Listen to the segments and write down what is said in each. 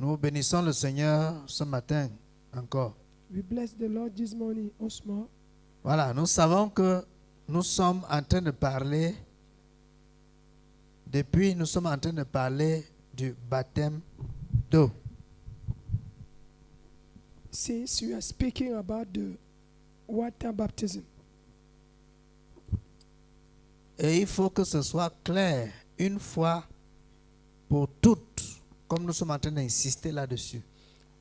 Nous bénissons le Seigneur ce matin encore. We bless the Lord this morning once more. Voilà, nous savons que nous sommes en train de parler, nous sommes en train de parler du baptême d'eau. Since we are speaking about the water baptism, Et il faut que ce soit clair une fois pour toutes, comme nous sommes en train d'insister là-dessus.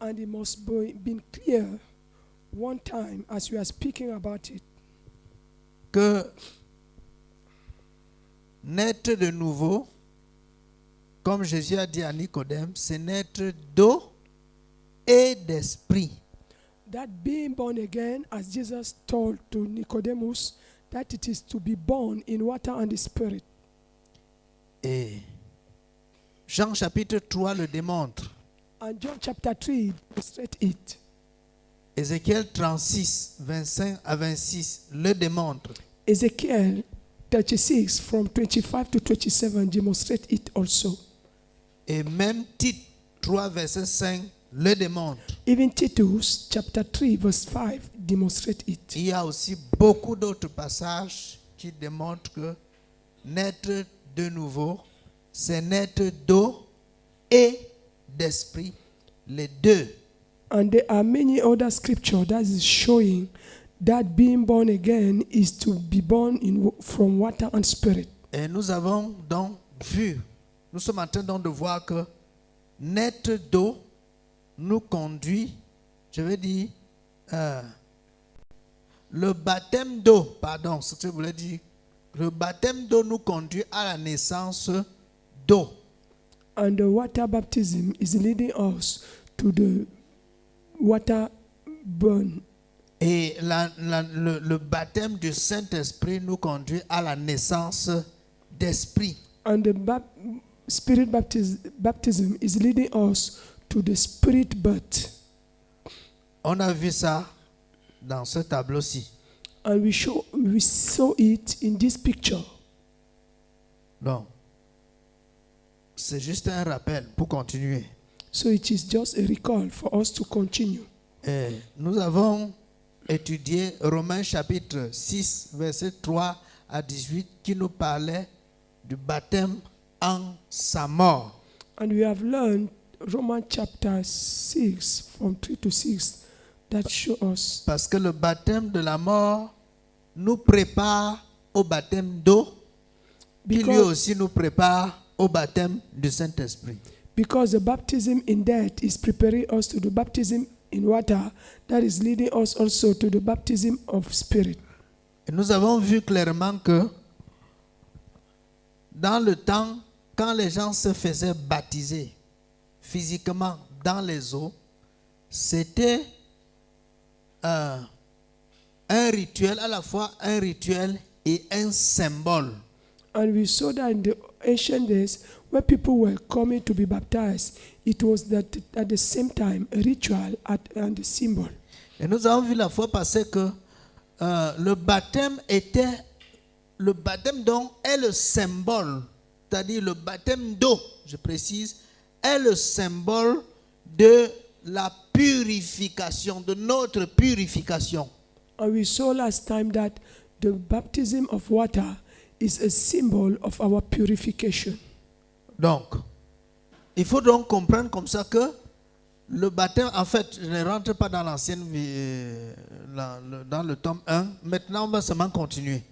and it must be clear one time as we are speaking about it, Que naître de nouveau, comme Jésus a dit à Nicodème, c'est naître d'eau et d'esprit. that being born again, as Jesus told to Nicodemus, that it is to be born in water and the Spirit. Et Jean chapitre 3 le démontre. And John chapter 3 illustrates it. Ézéchiel 36, 25 à 26 le démontre. Ezekiel 36 from 25 to 27 demonstrate it also. Et même Tite 3, verset 5 le démontre. Even Titus chapter 3 verse 5 demonstrate it. Il y a aussi beaucoup d'autres passages qui démontrent que naître de nouveau, c'est naître d'eau et d'esprit, les deux. And there are many other scriptures that is showing that being born again is to be born from water and spirit. Et nous avons donc vu, nous sommes en train donc de voir que naître d'eau nous conduit, je veux dire, le baptême d'eau, pardon, ce que je voulais dire, le baptême d'eau nous conduit à la naissance d'eau. And the water baptism is leading us to the water burn. Et le baptême du Saint-Esprit nous conduit à la naissance d'esprit. And the spirit baptism is leading us to the spirit birth. On a vu ça dans ce tableau-ci. And we saw it in this picture. Donc, c'est juste un rappel pour continuer. So it is just a recall for us to continue. Et nous avons étudié Romains chapitre 6, verset 3 à 18, qui nous parlait du baptême en sa mort. And we have learned Romans chapter 6 from 3 to 6 that show us. Parce que le baptême de la mort nous prépare au baptême d'eau, qui lui aussi nous prépare au baptême du Saint-Esprit. Because the baptism in death is preparing us to the baptism in water that is leading us also to the baptism of spirit. Et nous avons vu clairement que dans le temps, quand les gens se faisaient baptiser physiquement dans les eaux, c'était un rituel, à la fois un rituel et un symbole. And we saw that in the ancient days, when people were coming to be baptized, it was that at the same time a ritual and a symbol. Et nous avons vu la fois passée que le baptême donc est le symbole, c'est-à-dire le baptême d'eau, je précise, est le symbole de la purification, de notre purification. And we saw last time that the baptism of water is a symbol of our purification. Donc, il faut donc comprendre comme ça que le baptême, en fait, je ne rentre pas dans l'ancienne vie, dans le tome 1. Maintenant, on va seulement continuer.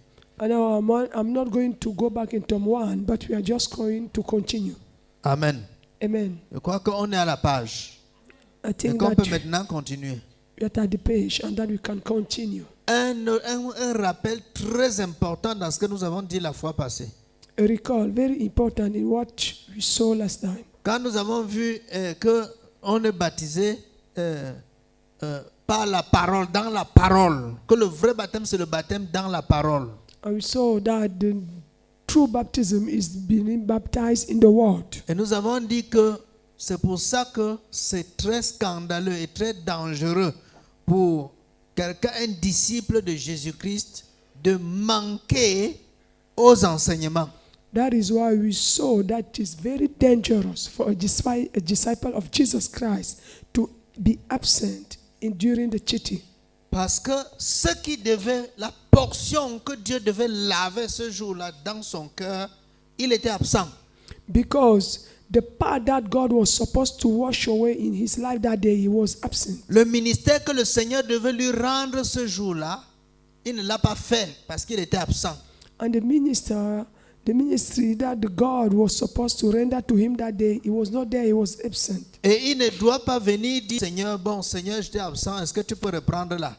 And now I'm not going to go back in Tom 1, but we are just going to continue. Amen. Amen. Je crois qu'on est à la page. I Et think qu'on peut that maintenant continuer. we are at the page and that we can continue. Un rappel très important dans ce que nous avons dit la fois passée. A recall, very important in what we saw last time. Quand nous avons vu qu'on est baptisé par la parole, dans la parole, que le vrai baptême c'est le baptême dans la parole. And we saw that the true baptism is being baptized in the word. Et nous avons dit que c'est pour ça que c'est très scandaleux et très dangereux pour quelqu'un, un disciple de Jésus-Christ, de manquer aux enseignements. That is why we saw that it's very dangerous for a disciple of Jesus Christ to be absent during the cheating. Parce que ce qui devait, la portion que Dieu devait laver ce jour-là dans son cœur, il était absent. Because the part that God was supposed to wash away in his life that day, he was absent. Le ministère que le Seigneur devait lui rendre ce jour-là, il ne l'a pas fait parce qu'il était absent. And the ministry that the God was supposed to render to him that day, he was not there, he was absent. Et il ne doit pas venir dire, Seigneur, bon, Seigneur, j'étais absent, est-ce que tu peux reprendre là?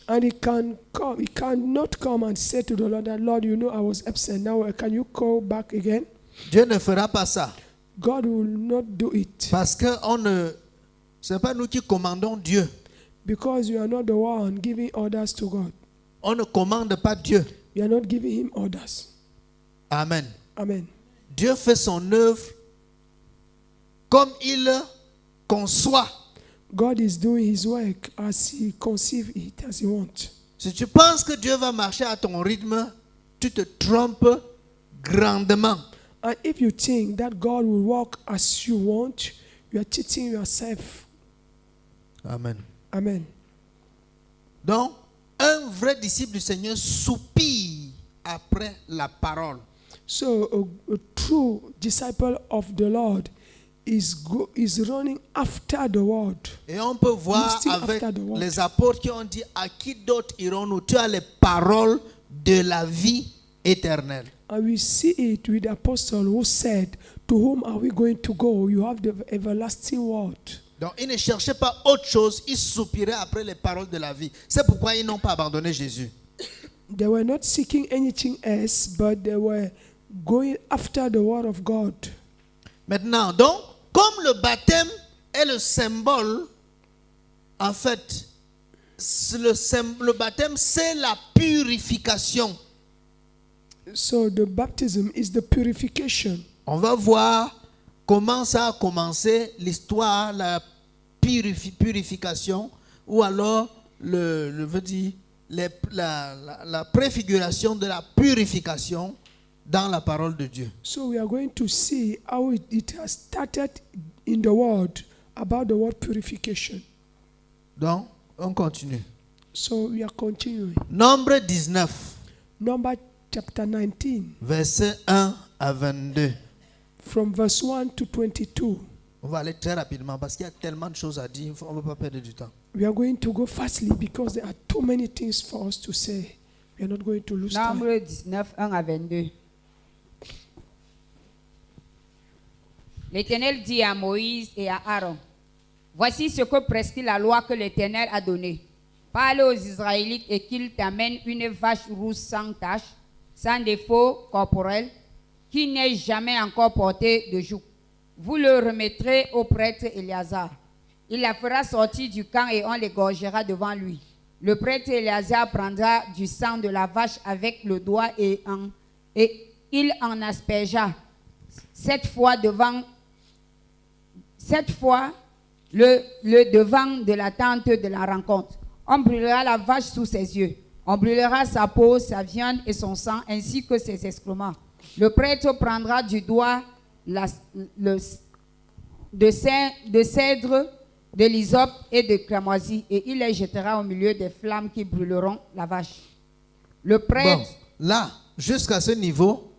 And he cannot come and say to the Lord that, Lord, you know I was absent. Now can you call back again? Dieu ne fera pas ça. God will not do it. Parce que ce n'est pas nous qui commandons Dieu. Because you are not the one giving orders to God. On ne commande pas Dieu. You are not giving him orders. Amen. Amen. Dieu fait son œuvre comme il conçoit. God is doing his work as he conceives it, as he wants. Si tu penses que Dieu va marcher à ton rythme, tu te trompes grandement. And if you think that God will walk as you want, you are cheating yourself. Amen. Amen. Donc, un vrai disciple du Seigneur soupire après la parole. So a true disciple of the Lord is running after the word. Et on peut voir Still avec after the word. les apôtres qui ont dit, à qui d'autre irons-nous? Tu as les paroles de la vie éternelle. And we see it with the apostle who said, to whom are we going to go? You have the everlasting word. Donc, ils ne cherchaient pas autre chose, ils soupiraient après les paroles de la vie. C'est pourquoi ils n'ont pas abandonné Jésus. They were not seeking anything else, but they were going after the word of God. Maintenant, donc, comme le baptême est le symbole, en fait, le baptême, c'est la purification. So the baptism is the purification. On va voir comment ça a commencé, l'histoire, la purification, ou alors la préfiguration de la purification dans la parole de Dieu. So we are going to see how it has started in the word about the word purification. Donc, on continue. So we are continuing. Nombre 19, Number chapter 19, versets 1 à 22. from verse 1 to 22. On va aller très rapidement parce qu'il y a tellement de choses à dire, on ne va pas perdre du temps. We are going to go fastly because there are too many things for us to say. We are not going to lose time. Nombre 19, 1 à 22. L'Éternel dit à Moïse et à Aaron, voici ce que prescrit la loi que l'Éternel a donnée. Parle aux Israélites et qu'ils t'amènent une vache rousse sans tache, sans défaut corporel, qui n'ait jamais encore porté de joug. Vous le remettrez au prêtre Éléazar. Il la fera sortir du camp et on l'égorgera devant lui. Le prêtre Éléazar prendra du sang de la vache avec le doigt et il en aspergea 7 fois le devant de la tente de la rencontre. On brûlera la vache sous ses yeux. On brûlera sa peau, sa viande et son sang, ainsi que ses excréments. Le prêtre prendra du doigt de cèdre, de l'hysope et de cramoisi, et il les jettera au milieu des flammes qui brûleront la vache. Le prêtre... Bon, là, jusqu'à ce niveau,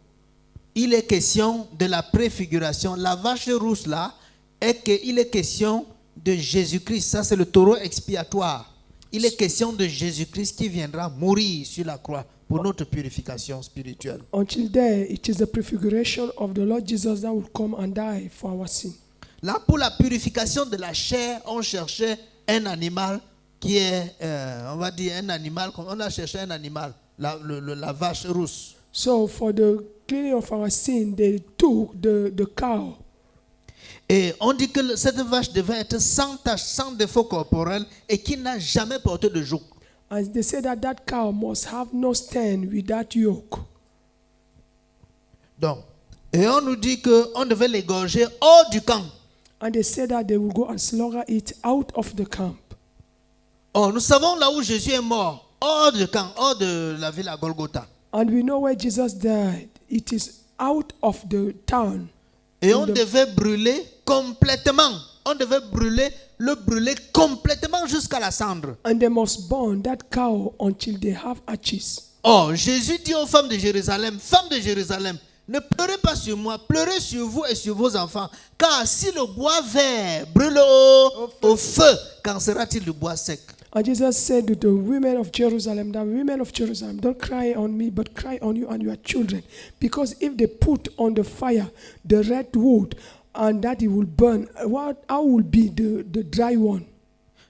il est question de la préfiguration. La vache rousse là, il est question de Jésus-Christ. Ça, c'est le taureau expiatoire. Il est question de Jésus-Christ qui viendra mourir sur la croix pour notre purification spirituelle. Until there, it is the prefiguration of the Lord Jesus that will come and die for our sin. Là, pour la purification de la chair, on cherchait un animal qui est, on va dire un animal, on a cherché un animal, la vache rousse. So for the cleaning of our sin, they took the cow. Et on dit que cette vache devait être sans tache, sans défaut corporel et qui n'a jamais porté de joug. And they said that cow must have no stain with that yoke. Donc, et on nous dit qu'on devait l'égorger hors du camp. And they said that they will go and slaughter it out of the camp. Oh, nous savons là où Jésus est mort, hors du camp, hors de la ville à Golgotha. And we know where Jesus died. It is out of the town. Et on devait brûler complètement. On devait le brûler complètement jusqu'à la cendre. And they must burn that cow until they have ashes. Oh, Jésus dit aux femmes de Jérusalem, ne pleurez pas sur moi, pleurez sur vous et sur vos enfants. Car si le bois vert brûle au feu, qu'en sera-t-il du bois sec? And Jesus said to the women of Jerusalem, don't cry on me, but cry on you and your children. Because if they put on the fire the red wood and that it will burn, how will be the dry one?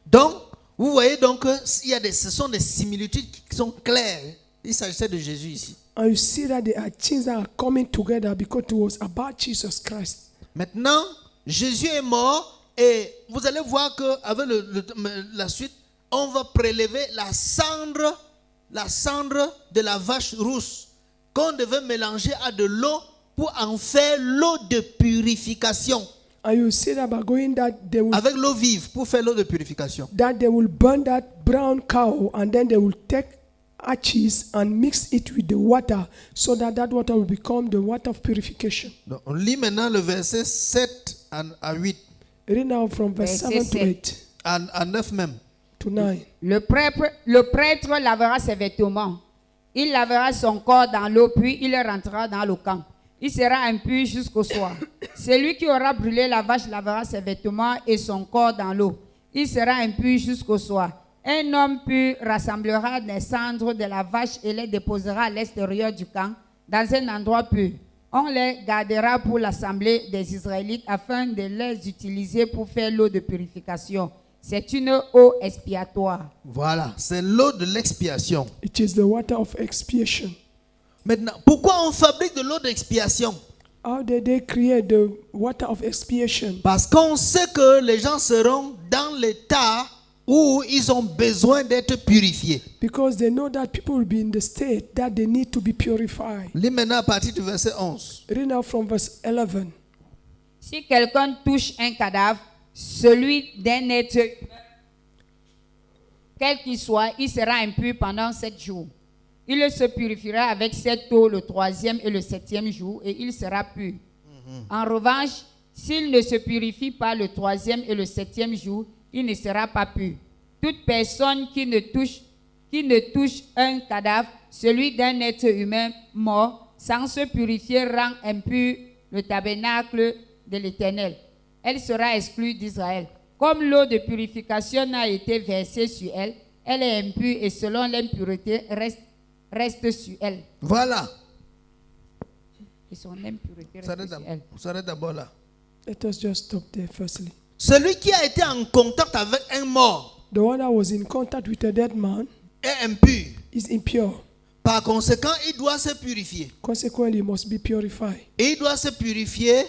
Donc, vous voyez donc, ce sont des similitudes qui sont claires. Il s'agissait de Jésus ici. And you see that there are things that are coming together because it was about Jesus Christ. Maintenant, Jésus est mort et vous allez voir qu'avec la suite, on va prélever la cendre de la vache rousse qu'on devait mélanger à de l'eau pour en faire l'eau de purification. And you see that by going that they will, Avec l'eau vive pour faire l'eau de purification. that they will burn that brown cow and then they will take ashes and mix it with the water so that that water will become the water of purification. Donc, on lit maintenant le verset 7 à 8, Read now from verse Verset 7 to 8 à 9 même. to 9. Le prêtre lavera ses vêtements. Il lavera son corps dans l'eau, puis il rentrera dans le camp. Il sera impur jusqu'au soir. Celui qui aura brûlé la vache lavera ses vêtements et son corps dans l'eau. Il sera impur jusqu'au soir. Un homme pur rassemblera des cendres de la vache et les déposera à l'extérieur du camp, dans un endroit pur. On les gardera pour l'assemblée des Israélites afin de les utiliser pour faire l'eau de purification. C'est une eau expiatoire. Voilà, c'est l'eau de l'expiation. It is the water of expiation. Maintenant, pourquoi on fabrique de l'eau d'expiation? How did they create the water of expiation? Parce qu'on sait que les gens seront dans l'état où ils ont besoin d'être purifiés. Because they know that people will be in the state that they need to be purified. Lis maintenant à partir du verset 11. Read now from verse 11. Si quelqu'un touche un cadavre, celui d'un être humain, quel qu'il soit, il sera impur pendant 7 jours. Il se purifiera avec cette eau le 3e et le 7e jour et il sera pur. En revanche, s'il ne se purifie pas le 3e et le 7e jour, il ne sera pas pur. Toute personne qui ne touche un cadavre, celui d'un être humain mort, sans se purifier, rend impur le tabernacle de l'Éternel. Elle sera exclue d'Israël. Comme l'eau de purification n'a été versée sur elle, elle est impure et selon l'impureté reste sur elle. Voilà. Et son impureté Vous reste sur elle. s'arrête d'abord là. Let us just stop there firstly. Celui qui a été en contact avec un mort The one that was in contact with a dead man est impur. is impure. Par conséquent, il doit se purifier. Consequently, he must be purified. Et il doit se purifier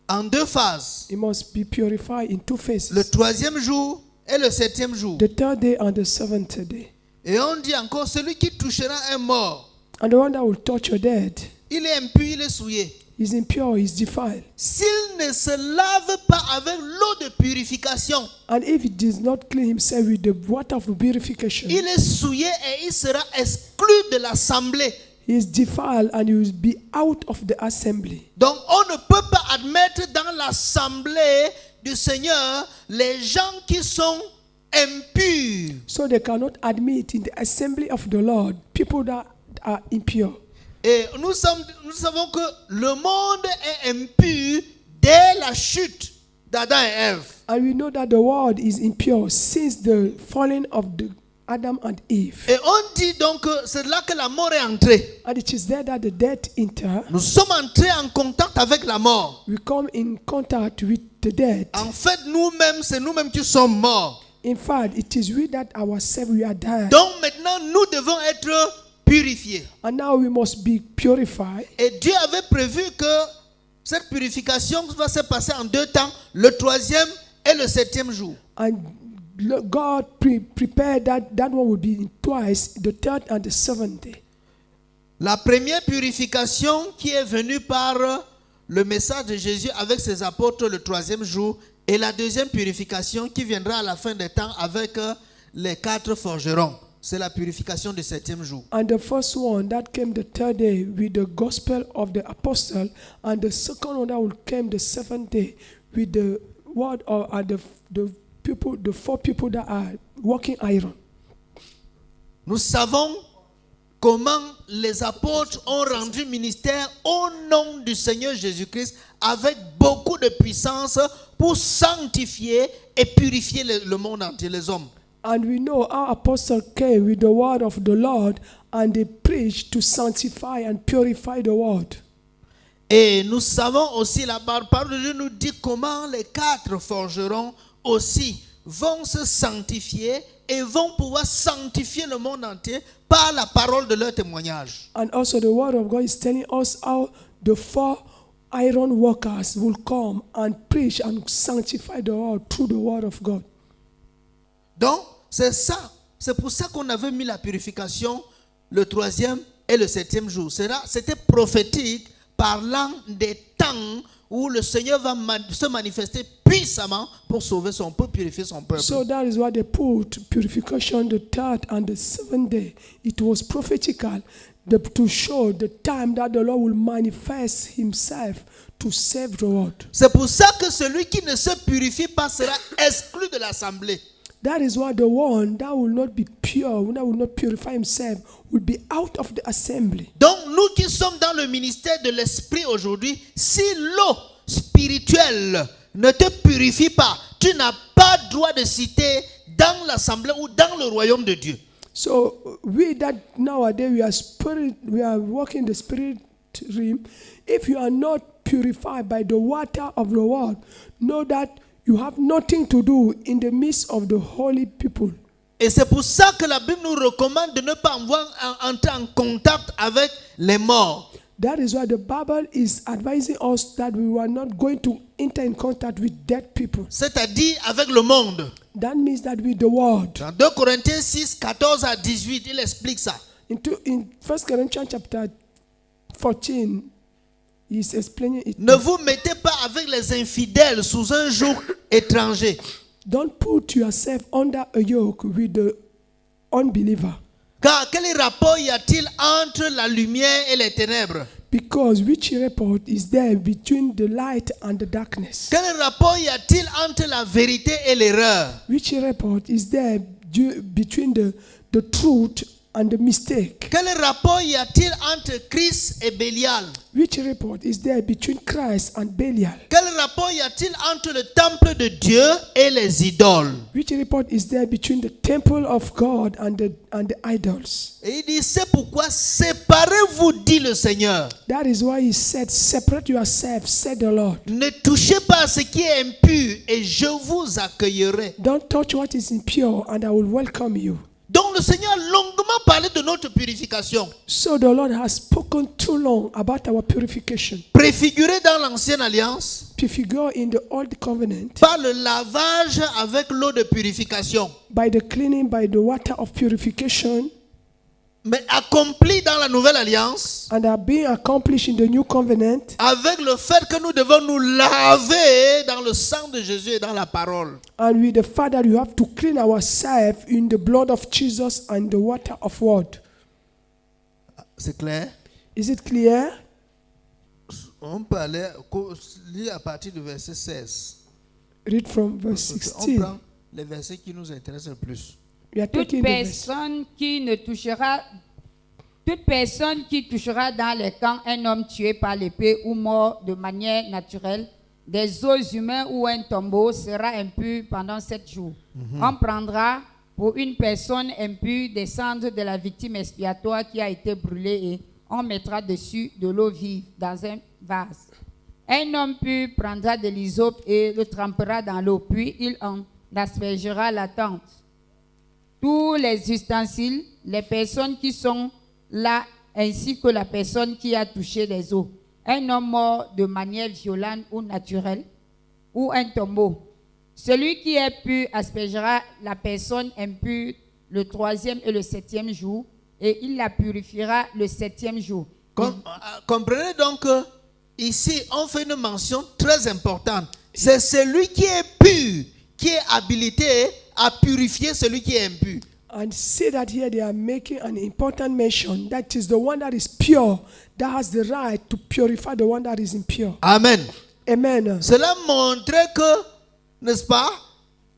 en 2 phases. He must be purified in 2 phases. Le 3e jour et le 7e jour. The 3rd day and the 7th day. Et on dit encore, celui qui touchera un mort, And the one that will touch a dead il est impur, il est souillé. is impure, is defiled. S'il ne se lave pas avec l'eau de purification, And if he does not clean himself with the water of purification, il est souillé et il sera exclu de l'assemblée. he is defiled and he will be out of the assembly. Donc on ne peut pas admettre dans l'assemblée du Seigneur les gens qui sont impurs. So they cannot admit in the assembly of the Lord people that are impure. Et nous savons que le monde est impur dès la chute d'Adam et Ève. And we know that the world is impure since the falling of the Adam and Eve. Et on dit donc que c'est là que la mort est entrée. And it is there that the death enter. Nous sommes entrés en contact avec la mort. We come in contact with the dead. En fait, nous-mêmes, c'est nous-mêmes qui sommes morts. In fact, it is we that ourselves we are dead. Donc maintenant, nous devons être purifiés. And now we must be purified. Et Dieu avait prévu que cette purification va se passer en 2 temps, le 3e et le 7e jour. And God prepared that one would be in twice, the 3rd and the 7th day. La première purification qui est venue par le message de Jésus avec ses apôtres le 3e jour, et la deuxième purification qui viendra à la fin des temps avec les 4 forgerons. c'est la purification du 7e jour. And the first one that came the third day with the gospel of the apostle, and the second one that will came the seventh day with the word of the people, the 4 people that are working iron. Nous savons comment les apôtres ont rendu ministère au nom du Seigneur Jésus-Christ avec beaucoup de puissance pour sanctifier et purifier le monde entier, les hommes. And we know our apostle came with the word of the Lord, and they preached to sanctify and purify the world. Et nous savons aussi, la parole de Dieu nous dit comment les 4 forgerons aussi vont se sanctifier et vont pouvoir sanctifier le monde entier par la parole de leur témoignage. And also the word of God is telling us how the 4 iron workers will come and preach and sanctify the world through the word of God. Donc, c'est ça. C'est pour ça qu'on avait mis la purification le 3e et le 7e jour. C'était prophétique, parlant des temps où le Seigneur va se manifester puissamment pour sauver son peuple, purifier son peuple. So that is why they put purification the 3rd and the 7th day. It was prophetical to show the time that the Lord will manifest himself to save the world. C'est pour ça que celui qui ne se purifie pas sera exclu de l'assemblée. That is why the one that will not be pure, that will not purify himself, will be out of the assembly. Donc nous qui sommes dans le ministère de l'esprit aujourd'hui, si l'eau spirituelle ne te purifie pas, tu n'as pas droit de citer dans l'assemblée ou dans le royaume de Dieu. So we that nowadays we are walking the spirit realm. If you are not purified by the water of the world, know that you have nothing to do in the midst of the holy people. Et c'est pour ça que la Bible nous recommande de ne pas entrer en contact avec les morts. That is why the Bible is advising us that we are not going to enter in contact with dead people. C'est-à-dire avec le monde. That means that with the world. Dans 2 Corinthiens 6, 14 à 18, il explique ça. In 1 Corinthians chapter 14, he's explaining it. Ne vous mettez pas avec les infidèles sous un joug étranger. Don't put yourself under a yoke with the unbeliever. Car quel rapport y a-t-il entre la lumière et les ténèbres? Because which report is there between the light and the darkness? Quel rapport y a-t-il entre la vérité et l'erreur? Which report is there between the truth and the mistake? Quel rapport y a-t-il entre Christ et Bélial? Which report is there between Christ and Belial? Quel rapport y a-t-il entre le temple de Dieu et les idoles? Which report is there between the temple of God and the idols? Et il dit, c'est pourquoi séparez-vous, dit le Seigneur. That is why he said, separate yourself, said the Lord. Ne touchez pas à ce qui est impur et je vous accueillerai. Don't touch what is impure and I will welcome you. Donc le Seigneur a longuement parlé de notre purification. So the Lord has spoken too long about our purification. Préfiguré dans l'ancienne alliance Prefigure in the old covenant par le lavage avec l'eau de purification, by the cleaning by the water of purification, mais accompli dans la nouvelle alliance and are being accomplished in the new covenant avec le fait que nous devons nous laver dans le sang de Jésus et dans la parole. and with the fact that you have to clean ourselves in the blood of Jesus and the water of word. C'est clair? Is it clear? On peut aller lire à partir du verset 16. Read from verse On 16. prend les versets qui nous intéressent le plus. We are Toute taking the verse. personne qui touchera dans les camps un homme tué par l'épée ou mort de manière naturelle, des os humains ou un tombeau sera impur pendant 7 jours. On prendra pour une personne impure des cendres de la victime expiatoire qui a été brûlée et on mettra dessus de l'eau vive dans un vase. Un homme pur prendra de l'hysope et le trempera dans l'eau, puis il en aspergera la tente. Tous les ustensiles, les personnes qui sont là, ainsi que la personne qui a touché les eaux. Un homme mort de manière violente ou naturelle, ou un tombeau. Celui qui est pur aspergera la personne impure le 3e et le 7e jour, et il la purifiera le 7e jour. Comprenez donc que ici, on fait une mention très importante. C'est celui qui est pur qui est habilité à purifier celui qui est impur. And see that here they are making an important mention. That is the one that is pure, that has the right to purify the one that is impure. Amen. Amen. Cela montrait que, n'est-ce pas,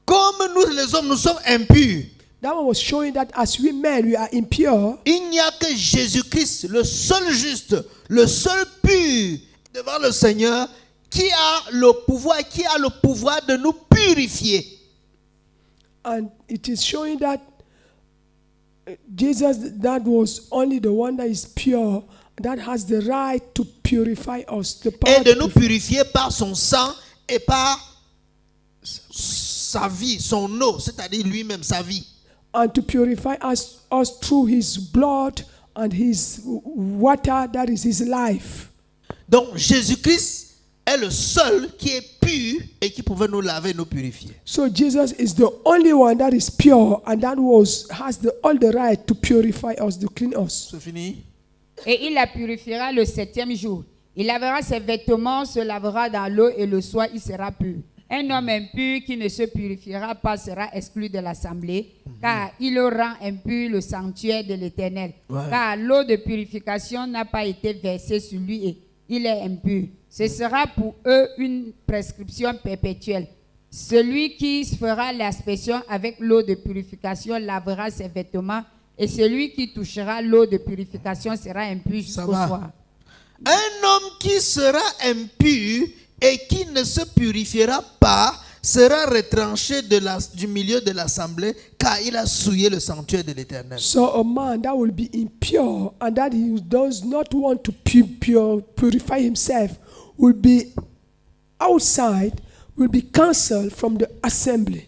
comme nous les hommes, nous sommes impurs. That one was showing that as we men, we are impure. Il n'y a que Jésus-Christ, le seul juste, le seul pur devant le Seigneur, qui a le pouvoir de nous purifier. And it is showing that Jesus, that was only the one that is pure, that has the right to purify us. The power Et de to nous purifier par son sang et par sa vie, son eau, c'est-à-dire lui-même, sa vie. and to purify us through his blood and his water, that is his life. Donc Jésus-Christ est le seul qui est pur et qui pouvait nous laver et nous purifier. So Jesus is the only one that is pure and that has all the right to purify us, to clean us. C'est fini? Et il la purifiera le 7e jour. Il lavera ses vêtements, se lavera dans l'eau et le soir il sera pur. Un homme impur qui ne se purifiera pas sera exclu de l'assemblée, car il rend impur le sanctuaire de l'Éternel. Ouais. Car l'eau de purification n'a pas été versée sur lui et il est impur. Ce sera pour eux une prescription perpétuelle. Celui qui fera l'aspersion avec l'eau de purification lavera ses vêtements, et celui qui touchera l'eau de purification sera impur jusqu'au va. soir. Un homme qui sera impur et qui ne se purifiera pas sera retranché du milieu de l'assemblée, car il a souillé le sanctuaire de l'Éternel. So a man that will be impure and that he does not want to purify himself will be outside, will be cancelled from the assembly.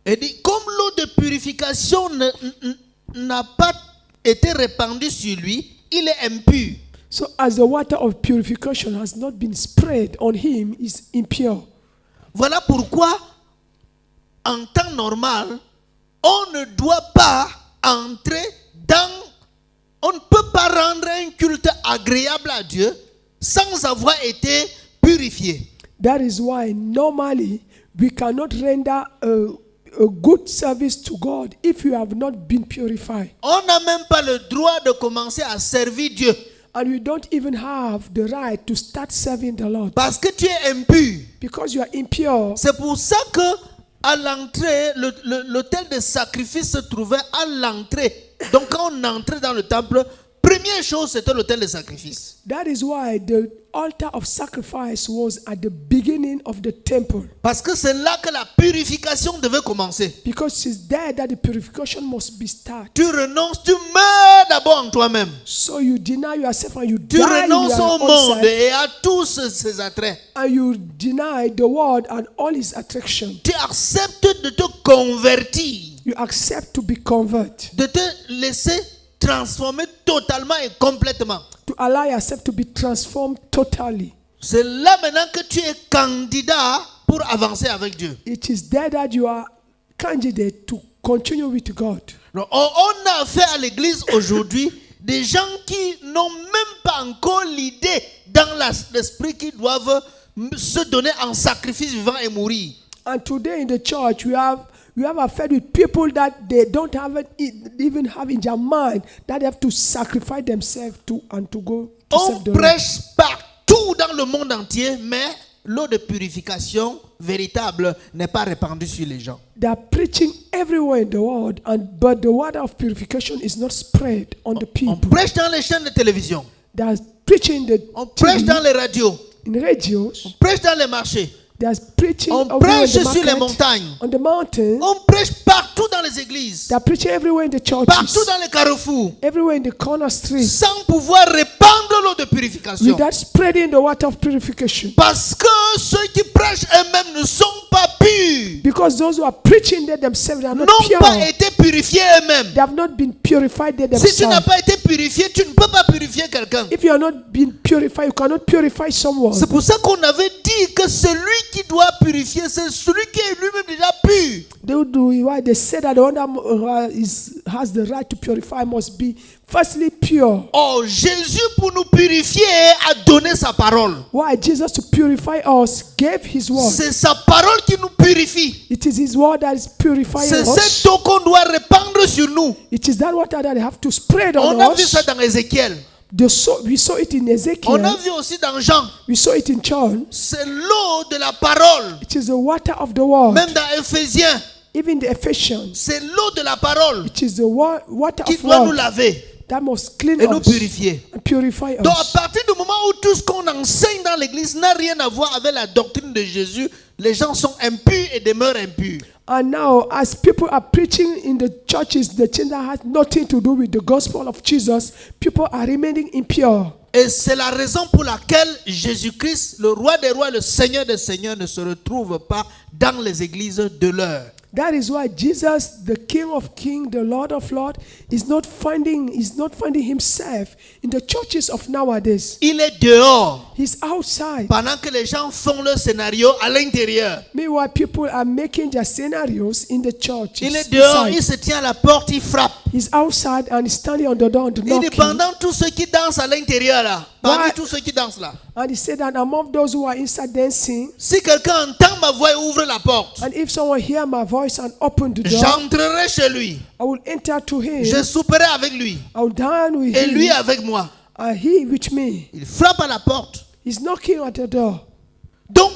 Et dit, comme l'eau de purification n'a pas été répandue sur lui, il est impur. So as the water of purification has not been spread on him, he is impure. Voilà pourquoi, en temps normal, on ne doit pas entrer on ne peut pas rendre un culte agréable à Dieu sans avoir été purifié. That is why normally we cannot render a good service to God if you have not been purified. On n'a même pas le droit de commencer à servir Dieu And you don't even have the right to start serving the Lord parce que tu es impur. because you are impure. C'est pour ça que à l'entrée, l'autel de sacrifice se trouvait à l'entrée. Donc quand on entrait dans le temple, première chose c'était l'autel de sacrifice. That is why the altar of sacrifice was at the beginning of the temple. Parce que c'est là que la purification devait commencer. Because it's there that the purification must be started. Tu renonces, tu meurs d'abord en toi-même. So you deny yourself and you Tu die in renonces your au own monde self, et à tous ses attraits. and you deny the world and all its attraction. Tu acceptes de te convertir, You accept to be converted, de te laisser transformer totalement et complètement. to allow yourself to be transformed totally. C'est là maintenant que tu es candidat pour avancer avec Dieu. It is there that you are candidate to continue with God. Donc, on a affaire à l'église aujourd'hui des gens qui n'ont même pas encore l'idée dans l'esprit qu'ils doivent se donner en sacrifice vivant et mourir. And today in the church, we have affair with people that they don't even have in their mind that they have to sacrifice themselves to go to On serve the Lord. prêche partout dans le monde entier, mais l'eau de purification véritable n'est pas répandue sur les gens. They are preaching everywhere in the world, but the water of purification is not spread on the On people. prêche dans les chaînes de télévision, They are preaching on prêche TV, dans les radios, in radios. on prêche dans les marchés, They are preaching on everywhere prêche in the sur les market, montagnes, on the mountain. on prêche partout dans les églises, They are preaching everywhere in the partout churches, dans les carrefours, everywhere in the corner streets, sans pouvoir répandre l'eau de purification. without spreading the water of purification. Parce que ceux qui prêchent eux-mêmes ne sont pas purs, Because those who are preaching they themselves, they are not n'ont pure. pas été purifiés eux-mêmes. They have not been purified they Si tu n'as themselves. pas été purifié, tu ne peux pas purifier quelqu'un. If you are not being purified, you cannot purify someone. C'est pour ça qu'on avait dit que celui qui doit purifier, c'est celui qui est lui-même déjà pur. They say that the one that has the right to purify must be firstly pure. Oh, Jésus, pour nous purifier, a donné sa parole. Why? Jesus, to purify us, gave his word. C'est sa parole qui nous purifie. It is His word that is purifying C'est us. cette eau qu'on doit répandre sur nous. It is that water that they have to spread on On a vu us. ça dans Ézéchiel. We saw it in On a Ezekiel. vu aussi dans Jean. We saw it in John. C'est l'eau de la parole. It is the water of the word. Même dans Éphésiens, Even the Ephesians. c'est l'eau de la parole It is the water qui of doit nous word laver that must clean et nous us purifier. and purify Donc à us. partir du moment où tout ce qu'on enseigne dans l'église n'a rien à voir avec la doctrine de Jésus, les gens sont impurs et demeurent impurs. And now, as people are preaching in the churches, the thing that has nothing to do with the gospel of Jesus, people are remaining impure. Et c'est la raison pour laquelle Jésus-Christ, le roi des rois, le Seigneur des seigneurs, ne se retrouve pas dans les églises de l'heure. That is why Jesus, the King of Kings, the Lord of Lords, is not finding himself in the churches of nowadays. Il est dehors He's outside. pendant que les gens font leur scénario à l'intérieur. Meanwhile, people are making their scenarios in the church. Il est dehors, il se tient à la porte, il frappe. He's outside and he's standing on the door and Il dit knocking. pendant tous ceux qui dansent à l'intérieur là, parmi Why? tous ceux qui dansent là, And he said that among those who are inside dancing, si quelqu'un entend ma voix et ouvre la porte, and if someone hear my voice and open the door, j'entrerai chez lui, I will enter to him. je souperai avec lui I will dine with et lui him, avec moi. and he with me. Il frappe à la porte. He's knocking at the door. Donc,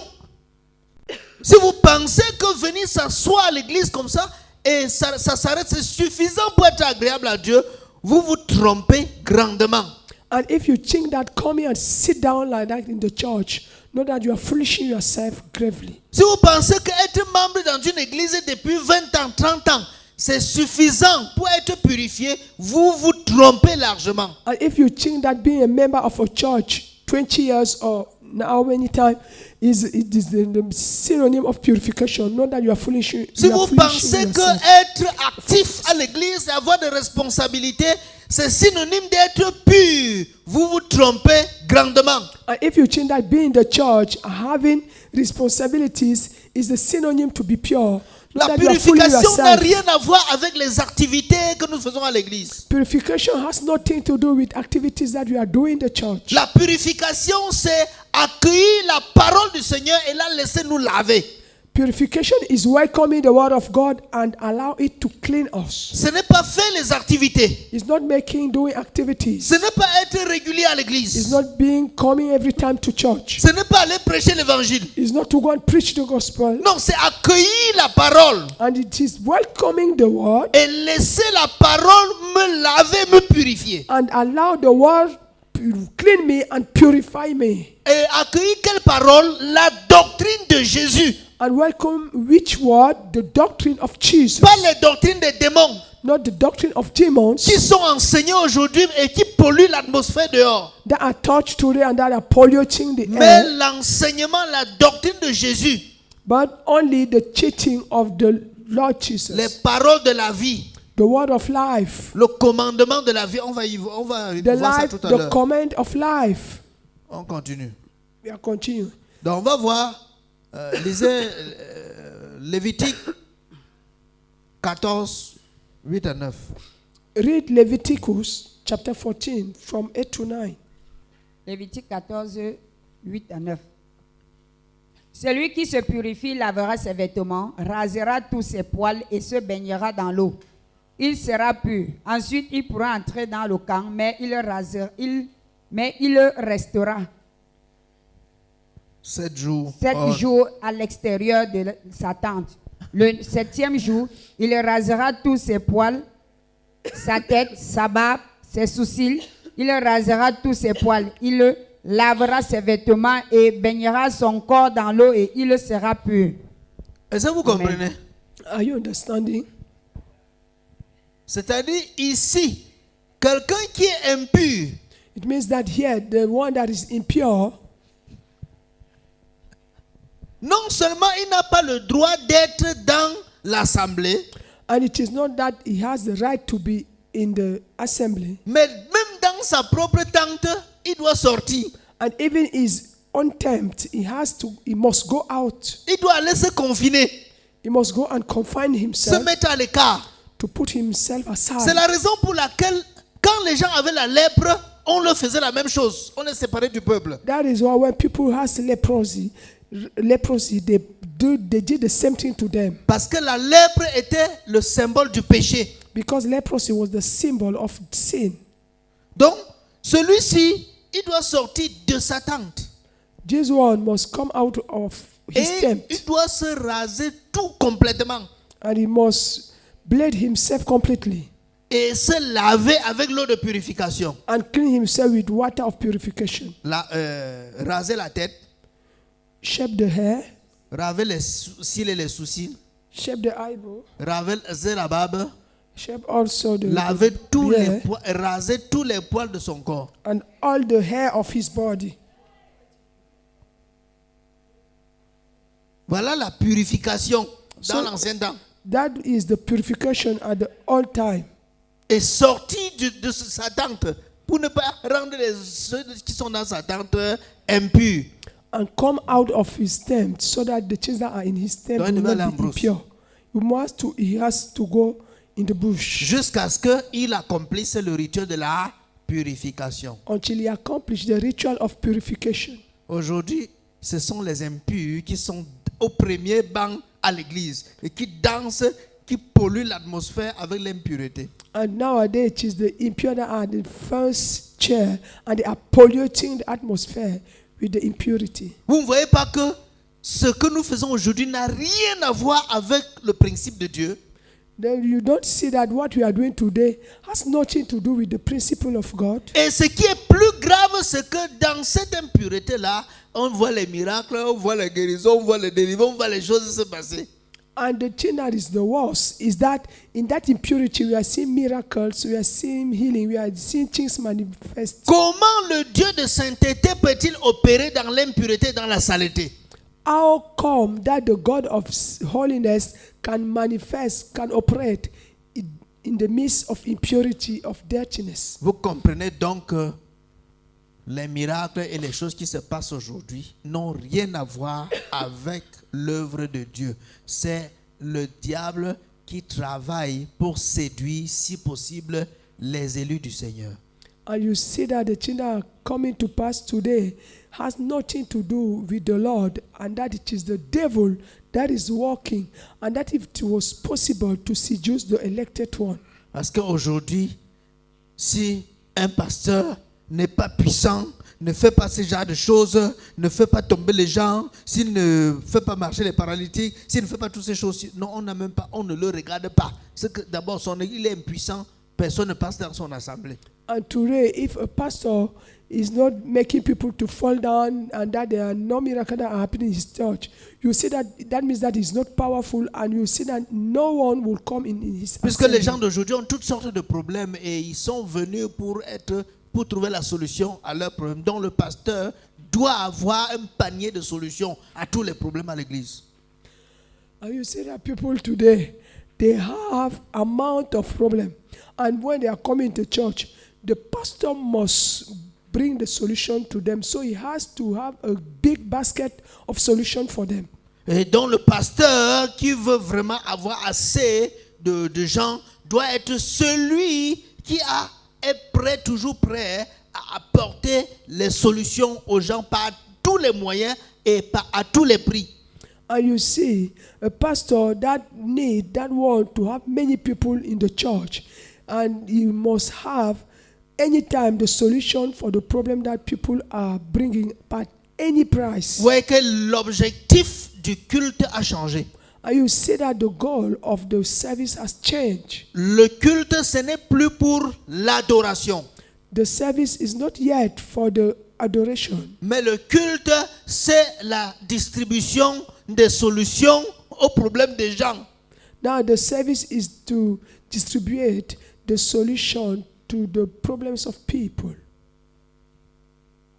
si vous pensez que venir s'asseoir à l'église comme ça et ça s'arrête, c'est suffisant pour être agréable à Dieu, vous vous trompez grandement. And if you think that coming and sit down like that in the church, know that you are foolishing yourself gravely. Si vous pensez qu'être membre dans une église depuis 20 ans, 30 ans, c'est suffisant pour être purifié, vous vous trompez largement. And if you think that being a member of a church 20 years or how many times is the synonym of purification, know that you are foolishing. Si You are vous foolishing pensez yourself. que être actif à l'église et avoir des responsabilités, c'est synonyme d'être pur, vous vous trompez grandement. And if you think that being in the church, having responsibilities is the synonym to be pure, know La that you are fooling purification n'a yourself. rien à voir avec les activités que nous faisons à l'église. Purification has nothing to do with activities that you are doing in the church. La purification, c'est accueillir la parole du Seigneur et la laisser nous laver. Purification is welcoming the word of God and allow it to clean us. Ce n'est pas faire les activités. It's not doing activities. Ce n'est pas être régulier à It's l'église. not coming every time to church. Ce n'est pas aller prêcher l'évangile. It's not to go and preach the gospel. Non, c'est accueillir la parole And it is welcoming the word et laisser la parole me laver, me purifier. and allow the word to clean me and purify me. Et accueillir quelle parole? La doctrine de Jésus. And welcome which word? The doctrine of Jesus. Pas les doctrines des démons Not the doctrine of demons qui sont enseignées aujourd'hui et qui polluent l'atmosphère dehors. that are taught today and that are polluting the Mais air. l'enseignement, la doctrine de Jésus, But only the teaching of the Lord Jesus. les paroles de la vie, The word of life. le commandement de la vie, on va The voir ça life, tout à the l'heure. command of life. On continue. We are continuing. Donc on va voir, lisez Lévitique 14, 8 à 9. Read Leviticus chapter 14 from 8 to 9. Lévitique 14, 8 à 9. Celui qui se purifie lavera ses vêtements, rasera tous ses poils et se baignera dans l'eau. Il sera pur. Ensuite, il pourra entrer dans le camp, mais il restera 7 jours. 7 jours à l'extérieur de sa tente. Le 7e jour, il rasera tous ses poils, sa tête, sa barbe, ses sourcils. Il rasera tous ses poils. Il lavera ses vêtements et baignera son corps dans l'eau et il sera pur. Est-ce que vous comprenez? Are you understanding? C'est-à-dire ici, quelqu'un qui est impur, It means that here, the one that is impure, non seulement il n'a pas le droit d'être dans l'assemblée, and it is not that he has the right to be in the assembly, mais même dans sa propre tente, il doit sortir. and even his own tent, he must go out. Il doit aller se confiner, He must go and confine se himself mettre à l'écart. to put himself C'est aside. la raison pour laquelle, quand les gens avaient la lèpre, on leur faisait la même chose. On les séparait du peuple. That is why when people has leprosy, leprosy, they did the same thing to them. Parce que la lèpre était le symbole du péché. Because leprosy was the symbol of sin. Donc, celui-ci, il doit sortir de sa tente. This one must come out of his Et tent. il doit se raser tout complètement. And he must bleed himself completely. Et se laver avec l'eau de purification. And clean himself with water of purification. Raser la tête, Shape the hair. raser les cils et les sourcils, Shape the eyebrow. raser la barbe, Shape also the laver tous les beard poils, raser tous les poils de son corps. and all the hair of his body. Voilà la purification dans So- l'ancien temps. That is the purification at the old time. Et sorti de sa tente pour ne pas rendre ceux qui sont dans sa tente impurs. And come out of his tent so that the things that are in his tent Don't will even not be Ambrose. impure. He has to go in the bush Jusqu'à ce qu'il accomplisse le rituel de la purification. until he accomplishes the ritual of purification. Aujourd'hui, ce sont les impurs qui sont au premier banc à l'église et qui dansent, qui polluent l'atmosphère avec l'impureté. And nowadays it is the impure that are the first chair and they are polluting the atmosphere with the impurity. Vous ne voyez pas que ce que nous faisons aujourd'hui n'a rien à voir avec le principe de Dieu. Then you don't see that what we are doing today has nothing to do with the principle of God. Et ce qui est plus grave, c'est que dans cette impureté-là, on voit les miracles, on voit les guérisons, on voit les délivrances, on voit les choses se passer. And the thing that is the worst is that in that impurity we are seeing miracles, we are seeing healing, we are seeing things manifest. Comment le Dieu de sainteté peut-il opérer dans l'impureté, dans la saleté? How come that the God of holiness can manifest, can operate in the midst of impurity, of dirtiness? Vous comprenez donc que les miracles et les choses qui se passent aujourd'hui n'ont rien à voir avec l'œuvre de Dieu. C'est le diable qui travaille pour séduire, si possible, les élus du Seigneur. And you see that the things that are coming to pass today has nothing to do with the Lord, and that it is the devil that is working, and that if it was possible to seduce the elected one. Parce qu'aujourd'hui, si un pasteur n'est pas puissant, ne fait pas ce genre de choses, ne fait pas tomber les gens, s'il ne fait pas marcher les paralytiques, s'il ne fait pas toutes ces choses, non, on n'a même pas, on ne le regarde pas. C'est que d'abord, il est impuissant, personne ne passe dans son assemblée. And today, if a pastor is not making people to fall down and that there are no miracles that are happening in his church, you see that means that he's not powerful, and you see that no one will come in his Puisque les gens assembly. d'aujourd'hui ont toutes sortes de problèmes et ils sont venus pour trouver la solution à leurs problèmes. Donc le pasteur doit avoir un panier de solutions à tous les problèmes à l'église. And you see that people today, they have amount of problem, and when they are coming to church, the pastor must bring the solution to them. So he has to have a big basket of solution for them. Et donc le pasteur qui veut vraiment avoir assez de gens doit être celui qui est prêt, toujours prêt à apporter les solutions aux gens par tous les moyens et à tous les prix. And you see, a pastor that want to have many people in the church, and he must have anytime the solution for the problem that people are bringing at any price. Vous voyez que l'objectif du culte a changé. And you see that the goal of the service has changed. Le culte, ce n'est plus pour l'adoration. The service is not yet for the adoration. Mais le culte, c'est la distribution des solutions aux problèmes des gens. Now the service is to distribute the solution to the problems of people.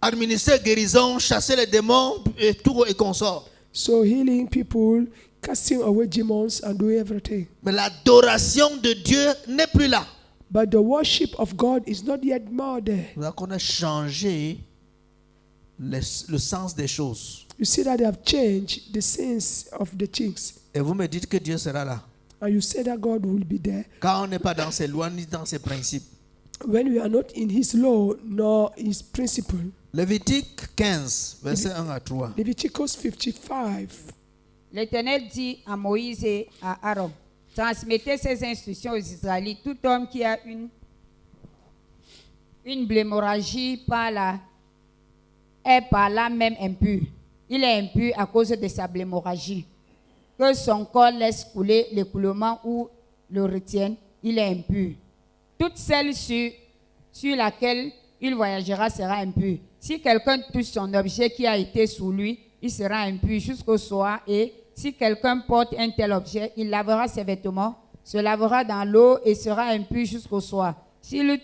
Administrer guérison, chasser les démons et tout et consort. So healing people, casting away demons, and do everything. Mais l'adoration de Dieu n'est plus là. But the worship of God is not yet more there. Nous qu'on a changé le sens des choses. You see that they have changed the sense of the things. Et vous me dites que Dieu sera là. And you say that God will be there. Quand on n'est pas dans ses lois ni dans ses principes. when we are not in his law nor his principle. Lévitique 15, versets 1 à 3. Leviticus 55. L'Éternel dit à Moïse et à Aaron, transmettez ces instructions aux Israélites. Tout homme qui a une blémorragie est par là même impur. Il est impur à cause de sa blémorragie. Que son corps laisse couler l'écoulement ou le retienne, il est impur. Toute celle sur laquelle il voyagera sera impure. Si quelqu'un touche son objet qui a été sous lui, il sera impur jusqu'au soir. Et si quelqu'un porte un tel objet, il lavera ses vêtements, se lavera dans l'eau et sera impur jusqu'au soir. S'il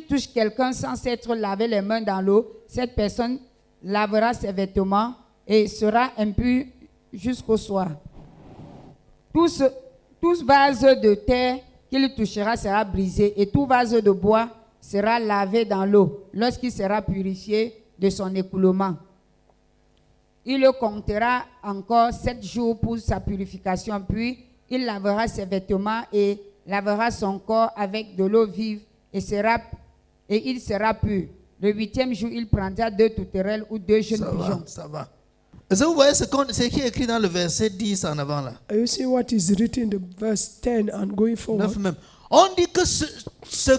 touche quelqu'un sans s'être lavé les mains dans l'eau, cette personne lavera ses vêtements et sera impur jusqu'au soir. Tout vase de terre qu'il touchera sera brisé et tout vase de bois sera lavé dans l'eau lorsqu'il sera purifié de son écoulement. Il le comptera encore 7 jours pour sa purification, puis il lavera ses vêtements et lavera son corps avec de l'eau vive et il sera pur. Le 8e jour, il prendra 2 tourterelles ou 2 jeunes pigeons. Ça va. Est-ce que vous voyez ce qui est écrit dans le verset 10 en avant là? You see what is written in the verse 10 and going forward? 9 même. On dit que ce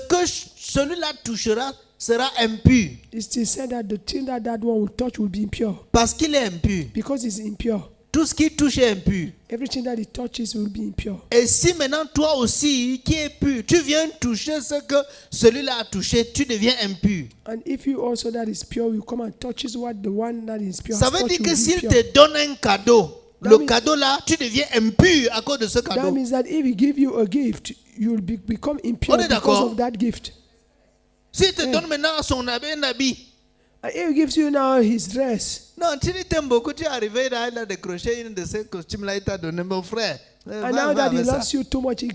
que celui-là touchera sera impur. It is said that the thing that one will touch will be impure. Parce qu'il est impur. Because it's impure. Tout ce qui touche est impur. Everything that it touches will be impure. Et si maintenant toi aussi qui es pur, tu viens toucher ce que celui-là a touché, tu deviens impur. And if you also that is pure, you come and touches what the one that is pure. Ça veut dire que s'il te donne un cadeau, le cadeau là, tu deviens impur à cause de ce That cadeau. means that if he give you a gift, you will become impure On est because d'accord? of that gift. S'il te donne maintenant un habit, And if he gives you now his dress, non, tu t'aimes beaucoup, tu es arrivé là, il a décroché une de ces costumes-là, il t'a donné mon frère. and now that he loves you too much, he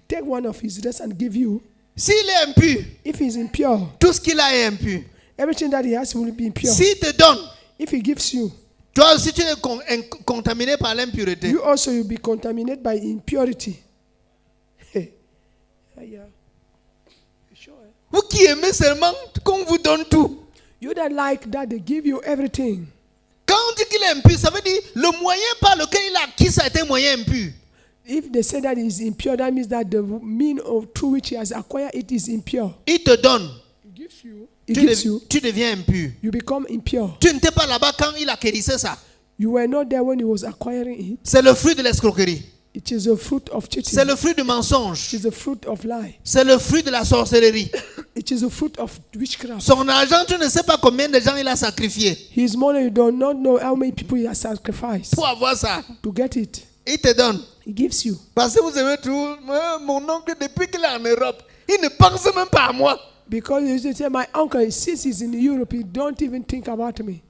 take one of his dress and give you. S'il est impur, If he's impure, tout ce qu'il a est impur. everything that he has will be impure. S'il te donne, If he gives you, toi aussi tu es contaminé par l'impureté. you also will be contaminated by impurity. Yeah. Sure. Vous qui aimez seulement qu'on vous donne tout. You that like that they give you everything. Quand on dit qu'il est impur, ça veut dire le moyen par lequel il a acquis ça a été un moyen impur. If they say that he is impure, that means that the mean of through which he has acquired it is impure. Il te donne. He gives you. He gives you. Tu deviens impur. You become impure. Tu n'étais pas là-bas quand il acquérissait ça. You were not there when he was acquiring it. C'est le fruit de l'escroquerie. It is a fruit of cheating. C'est le fruit du mensonge. It is a fruit of lie. C'est le fruit de la sorcellerie. It is a fruit of witchcraft. Son argent, tu ne sais pas combien de gens il a sacrifié His money, you do not know how many people he has sacrificed pour avoir ça. to get it. Il te donne. He gives you. Parce que vous aimez tout. Mon oncle, depuis qu'il est en Europe, il ne pense même pas à moi. Because you say, my uncle, since he's in Europe, he don't even think about me.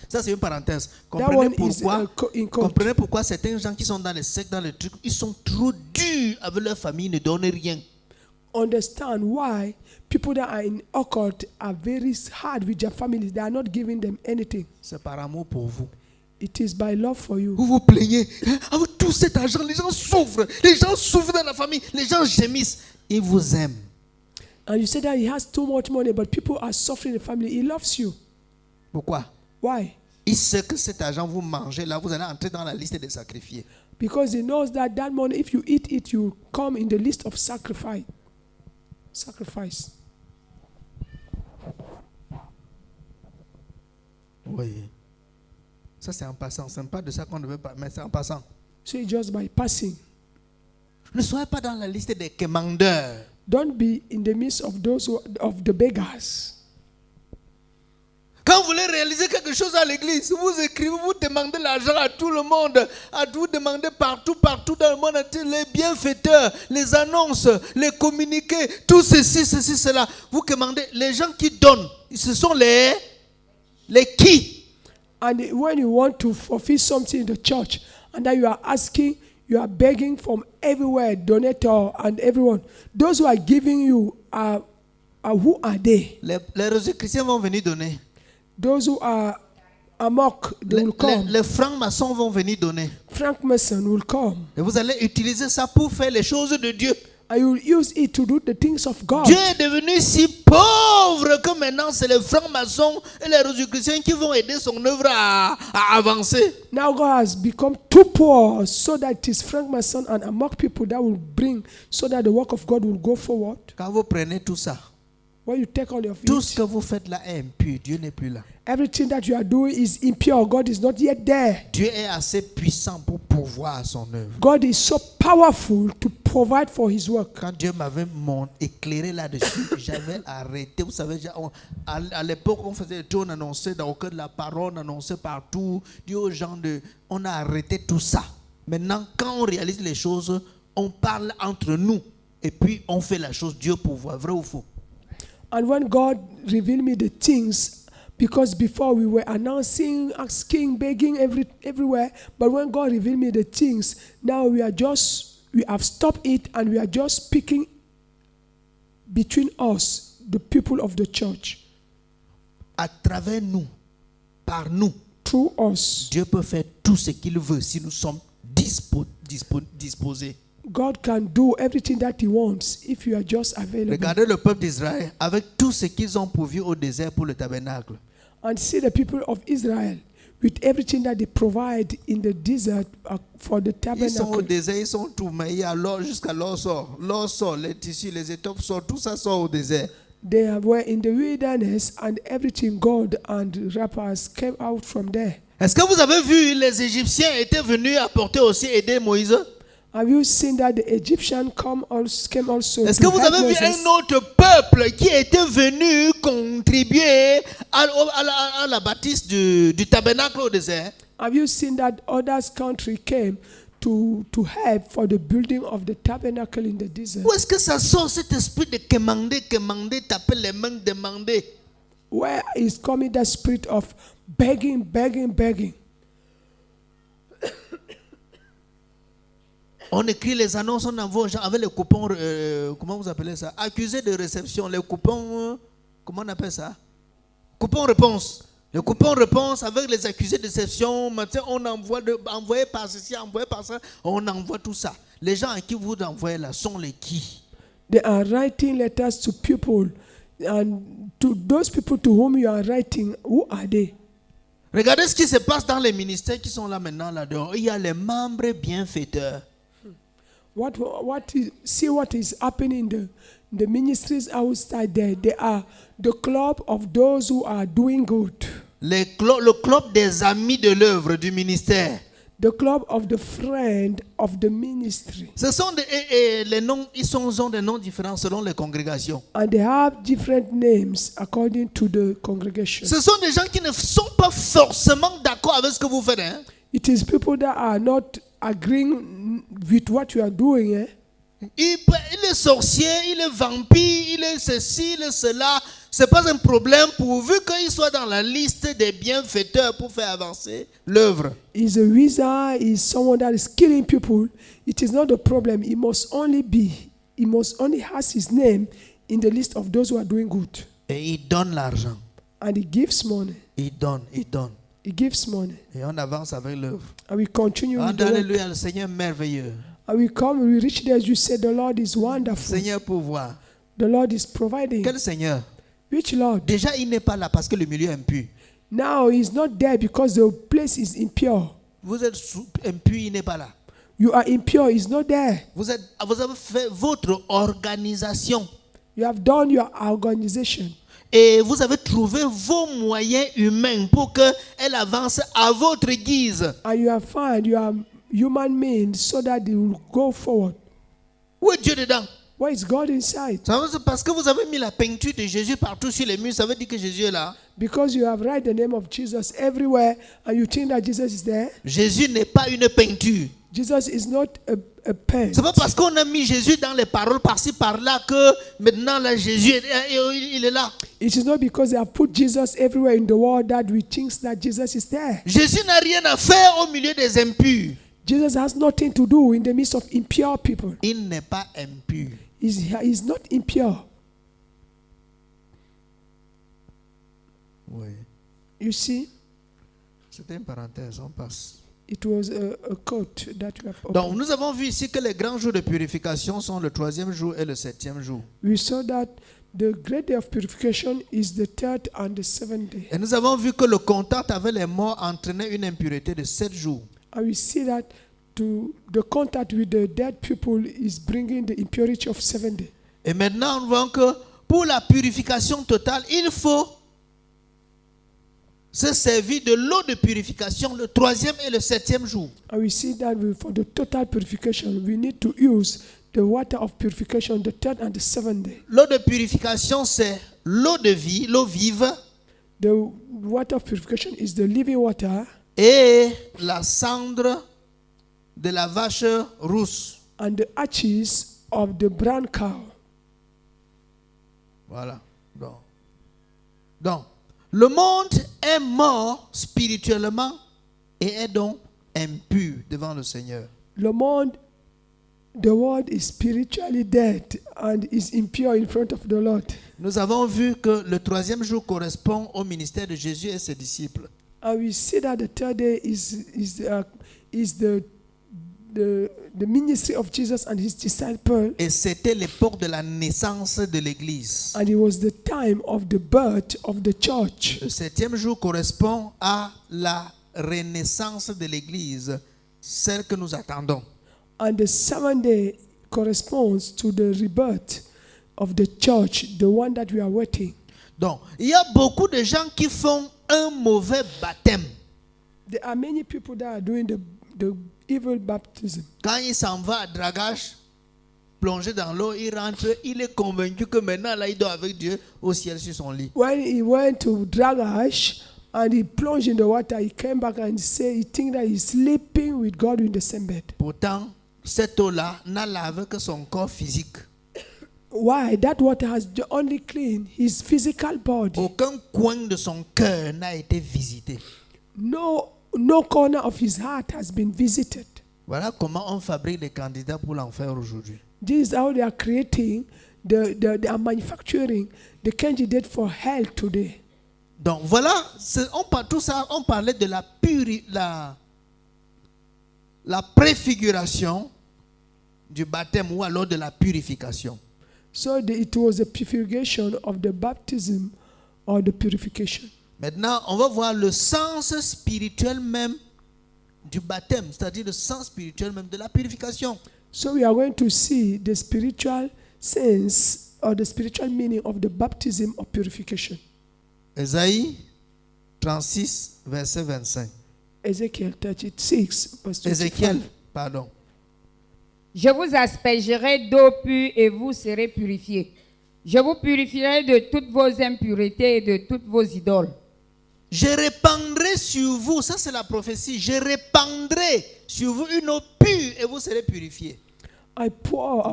Ça, c'est une parenthèse. That one Comprenez pourquoi certains gens qui sont dans les sectes, dans les trucs, ils sont trop durs avec leur famille, ils ne donnent rien. Understand why people that are in occult are very hard with their families. They are not giving them anything. C'est par amour pour vous. It is by love for you. Vous vous plaignez. Avec tout cet argent, les gens souffrent. Les gens souffrent dans la famille. Les gens gémissent. Ils vous aiment. And you say that he has too much money, but people are suffering in the family. He loves you. Pourquoi? Why? Il sait que cet argent, vous mangez là, vous allez entrer dans la liste des sacrifiés. Because he knows that that money, if you eat it, you come in the list of sacrifice. Sacrifice. Oui. Ça, c'est en passant. Ce n'est pas de ça qu'on ne veut pas, mais c'est en passant. So just by passing. Ne soyez pas dans la liste des commandeurs. Don't be in the midst of those of the beggars. Quand vous voulez réaliser quelque chose à l'église, vous écrivez, vous demandez l'argent à tout le monde, vous demandez partout dans le monde, les bienfaiteurs, les annonces, les communiqués, tout ceci, cela. Vous commandez, les gens qui donnent, ce sont les qui. And when you want to fulfill something in the church, and that you are asking, you are begging from everywhere, donator and everyone. Those who are giving you are who are they? Les réseaux chrétiens vont venir donner. Those who are amok, they will come. Les francs-maçons vont venir donner. Frank Mason will come. Et vous allez utiliser ça pour faire les choses de Dieu. and you will use it to do the things of God. Dieu est devenu si pauvre que maintenant c'est les francs-maçons et les Rosicruciens qui vont aider son œuvre à avancer. Now God has become too poor so that it is Frank-Mason and among people that will bring so that the work of God will go forward. Quand vous prenez tout ça, When you take all of tout ce it, que vous faites là est impur. Dieu n'est plus là. everything that you are doing is impure. God is not yet there. Dieu est assez puissant pour pourvoir à son œuvre. God is so powerful to provide for his work. Quand Dieu m'avait éclairé là-dessus, j'avais arrêté. Vous savez, à l'époque, on faisait tout, on annonçait dans le cœur de la parole, on annonçait partout, dit aux gens on a arrêté tout ça. Maintenant, quand on réalise les choses, on parle entre nous et puis on fait la chose. Dieu pourvoit, vrai ou faux? And when God revealed me the things, because before we were announcing, asking, begging everywhere, but when God revealed me the things, now we have stopped it and we are just speaking between us, the people of the church. À travers nous, par nous, Through us, Dieu peut faire tout ce qu'il veut si nous sommes disposés. God can do everything that he wants if you are just available. Regardez le peuple d'Israël avec tout ce qu'ils ont pourvu au désert pour le tabernacle. And see the people of Israel with everything that they provide in the desert for the Ils sont au tabernacle. désert, ils sont tout maillés alors jusqu'à l'or sort. L'or sort, les tissus, les étoffes sortent, tout ça sort au désert. They were in the wilderness and everything gold and wrappers came out from there. Est-ce que vous avez vu les Égyptiens étaient venus apporter aussi aider Moïse? Have you seen that the Egyptians came also Est-ce to que vous help avez vu Moses? un autre peuple qui était venu contribuer à la bâtisse du tabernacle au désert? Have you seen that others country came to help for the building of the tabernacle in the desert? Où est-ce que ça sort cet esprit de quémander, taper les mains, demander? Where is coming that spirit of begging? On écrit les annonces, on envoie aux gens avec les coupons, comment vous appelez ça? Accusés de réception, les coupons, comment on appelle ça? Coupons-réponse. Les coupons-réponse avec les accusés de réception, maintenant on envoie par ceci, envoyé par ça, on envoie tout ça. Les gens à qui vous envoyez là sont les qui? They are writing letters to people, and to those people to whom you are writing, who are they? Regardez ce qui se passe dans les ministères qui sont là maintenant là-dedans. Il y a les membres bienfaiteurs. See what is happening in the ministries outside there. They are the club of those who are doing good. Le club des amis de l'œuvre du ministère. The club of the friend of the ministry. Ce sont les noms, ils ont des noms différents selon les congrégations. And they have different names according to the congregation. Ce sont des gens qui ne sont pas forcément d'accord avec ce que vous faites. Hein? It is people that are not agreeing with what you are doing. Il est sorcier, il est vampire, il est ceci, il est cela. Ce n'est pas un problème pourvu qu'il soit dans la liste des bienfaiteurs pour faire avancer l'œuvre. Is a wizard, is someone that is killing people. It is not a problem. He must only has his name in the list of those who are doing good. Et il donne l'argent. And he gives money. Il donne. He gives money. Et on avance avec l'œuvre. And we continue with the work. Alléluia, le Seigneur merveilleux. And we reach there, you say the Lord is wonderful. Seigneur pourvoit. The Lord is providing. Quel Seigneur? Which Lord? Déjà, il n'est pas là parce que le milieu est impur. Now he's not there because the place is impure. Vous êtes impur, il n'est pas là. You are impure, he's not there. Vous avez fait votre organisation. You have done your organization. Et vous avez trouvé vos moyens humains pour qu'elle avance à votre guise. And you have found your human means so that they will go forward. Où est Dieu dedans? Where is God inside? C'est parce que vous avez mis la peinture de Jésus partout sur les murs, ça veut dire que Jésus est là. Because you have write the name of Jesus everywhere and you think that Jesus is there. Jésus n'est pas une peinture. Jesus is not a pen. C'est pas parce qu'on a mis Jésus dans les paroles par-ci par-là que maintenant là Jésus il est là. It is not because they have put Jesus everywhere in the world that we think that Jesus is there. Jésus n'a rien à faire au milieu des impurs. Jesus has nothing to do in the midst of impure people. Il n'est pas impur. He's not impure. Oui. You see? C'était une parenthèse, on passe. It was a coat that you have Donc opened. nous avons vu ici que les grands jours de purification sont le 3e jour et le 7e jour. We saw that the great day of purification is the 3rd and the 7th day. Et nous avons vu que le contact avec les morts entraînait une impureté de 7 jours. And we see that the contact with the dead people is bringing the impurity of 7 days. Et maintenant, nous voyons que pour la purification totale, il faut se servir de l'eau de purification le 3e et le 7e jour. And we see that for the total purification, we need to use the water of purification the 3rd and the 7th day. L'eau de purification, c'est l'eau de vie, l'eau vive, The water of purification is the living water et la cendre de la vache rousse. and the ashes of the brown cow. Voilà. Donc, le monde est mort spirituellement et est donc impur devant le Seigneur. The world is spiritually dead and is impure in front of the Lord. Nous avons vu que le 3e jour correspond au ministère de Jésus et ses disciples. And we see that the 3rd day is the ministry of Jesus and his disciples. Et c'était l'époque de la naissance de l'Église. And it was the time of the birth of the church. Le 7e jour correspond à la renaissance de l'Église, celle que nous attendons. And the 7th day corresponds to the rebirth of the church, the one that we are waiting. Donc, il y a beaucoup de gens qui font un mauvais baptême. There are many people that are doing the evil baptism. Quand il s'en va à dragage, plongé dans l'eau, il rentre, il est convaincu que maintenant, là, il dort avec Dieu au ciel sur son lit. When he went to Dragash and he plunged in the water, he came back and said he thinks that he's sleeping with God in the same bed. Pourtant, cette eau-là n'a lavé que son corps physique. Why? That water has only cleaned his physical body. Aucun coin de son cœur n'a été visité. No corner of his heart has been visited. Voilà comment on fabrique des candidats pour l'enfer aujourd'hui. This is how they are creating, they are manufacturing the candidate for hell today. Donc voilà, tout ça, on parlait de la préfiguration du baptême ou alors de la purification. So it was a purification of the baptism or the purification. Maintenant, on va voir le sens spirituel même du baptême, c'est-à-dire le sens spirituel même de la purification. So we are going to see the spiritual sense or the spiritual meaning of the baptism of purification. Ésaïe 36, verset 25. Ezekiel 36, verse 25. Ézéchiel, pardon. Je vous aspergerai d'eau pure et vous serez purifiés. Je vous purifierai de toutes vos impuretés et de toutes vos idoles. Je répandrai sur vous, ça c'est la prophétie, je répandrai sur vous une eau pure et vous serez purifiés. I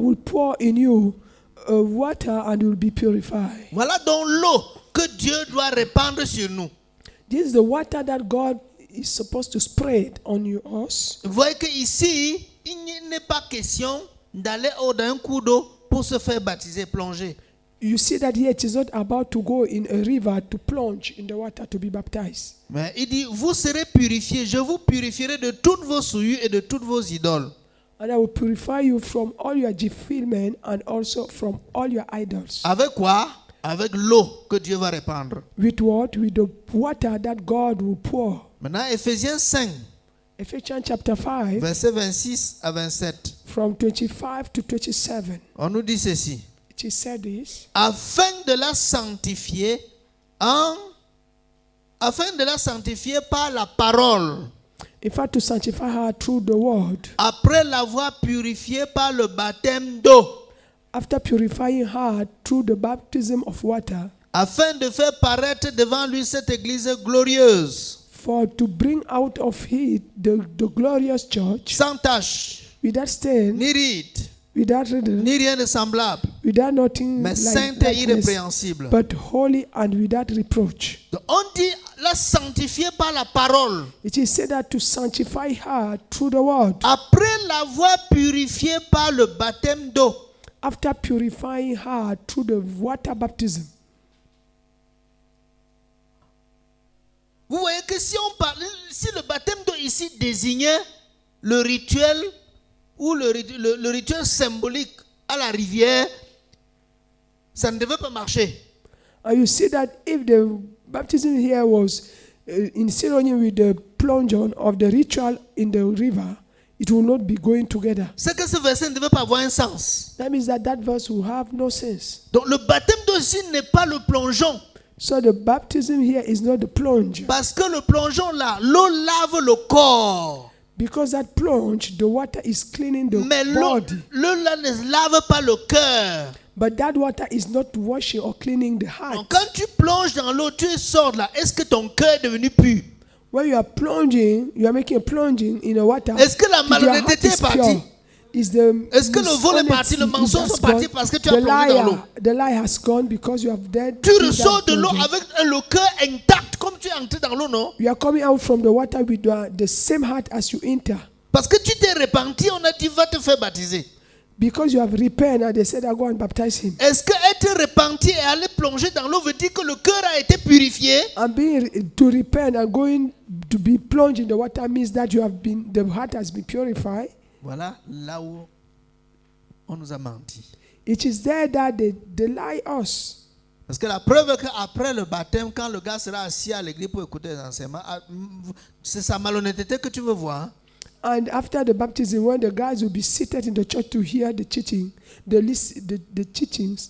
will pour in you water and you will be purified. Voilà donc l'eau que Dieu doit répandre sur nous. This is the water that God is supposed to spread on us. Vous voyez qu'ici, il n'est pas question d'aller dans un cours d'eau pour se faire baptiser, plonger. You see that here it is not about to go in a river to plunge in the water to be baptized. Mais il dit, vous serez purifiés, je vous purifierai de toutes vos souillures et de toutes vos idoles. And I will purify you from all your defilement and also from all your idols. Avec quoi? Avec l'eau que Dieu va répandre. With what? With the water that God will pour. Maintenant, Ephésiens 5, Ephesians chapter 5, versets 26 à 27. from 25 to 27. On nous dit ceci. It is said this. Afin de la sanctifier par la parole, In fact, to sanctify her through the word. après l'avoir purifiée par le baptême d'eau, After purifying her through the baptism of water, afin de faire paraître devant lui cette église glorieuse, for to bring out of it the glorious church, sans tache, without stain, ni ride, without riddle, ni rien de semblable, without nothing mais like sainte et likeness, irrépréhensible. but holy and without reproach. Donc, on dit la sanctifier par la parole, It is said that to sanctify her through the word, après l'avoir purifiée par le baptême d'eau. after purifying her through the water baptism. Vous voyez que si si le baptême d'eau ici désignait le rituel ou le rituel symbolique à la rivière, ça ne devait pas marcher. And you see that if the baptism here was in synonym with the plungeon of the ritual in the river, it will not be going together. C'est que ce verset ne devait pas avoir un sens. That means that that verse will have no sense. Donc le baptême d'eau ici n'est pas le plongeon. So the baptism here is not the plunge. Parce que le plongeon là, l'eau lave le corps. Because that plunge, the water is cleaning the Mais l'eau body. là ne lave pas le cœur. But that water is not washing or cleaning the Donc heart. quand tu plonges dans l'eau, tu sors là. Est-ce que ton cœur est devenu pur? When you are plunging, you are making a plunging in the water. Est-ce que la your heart malhonnêteté is est partie? pure. Is the Est-ce que le vol est parti, le dishonesty mensonge has est parti gone? parce que tu as plongé dans l'eau? The lie has gone because you have dead. Tu ressors de l'eau avec le cœur intact comme tu es entré dans l'eau, non? You are coming out from the water with the same heart as you enter. Parce que tu t'es repenti, on a dit va te faire baptiser. Because you have repented and they said, I go and baptize him. Est-ce que être repenti et aller plonger dans l'eau veut dire que le cœur a été purifié? And to repent and going to be plunged in the water means that the heart has been purified. Voilà là où on nous a menti. It is there that they lie us. Parce que la preuve est qu'après le baptême, quand le gars sera assis à l'église pour écouter les enseignements, c'est sa malhonnêteté que tu veux voir. Hein? And after the baptism, when the guys will be seated in the church to hear the teaching, the teachings,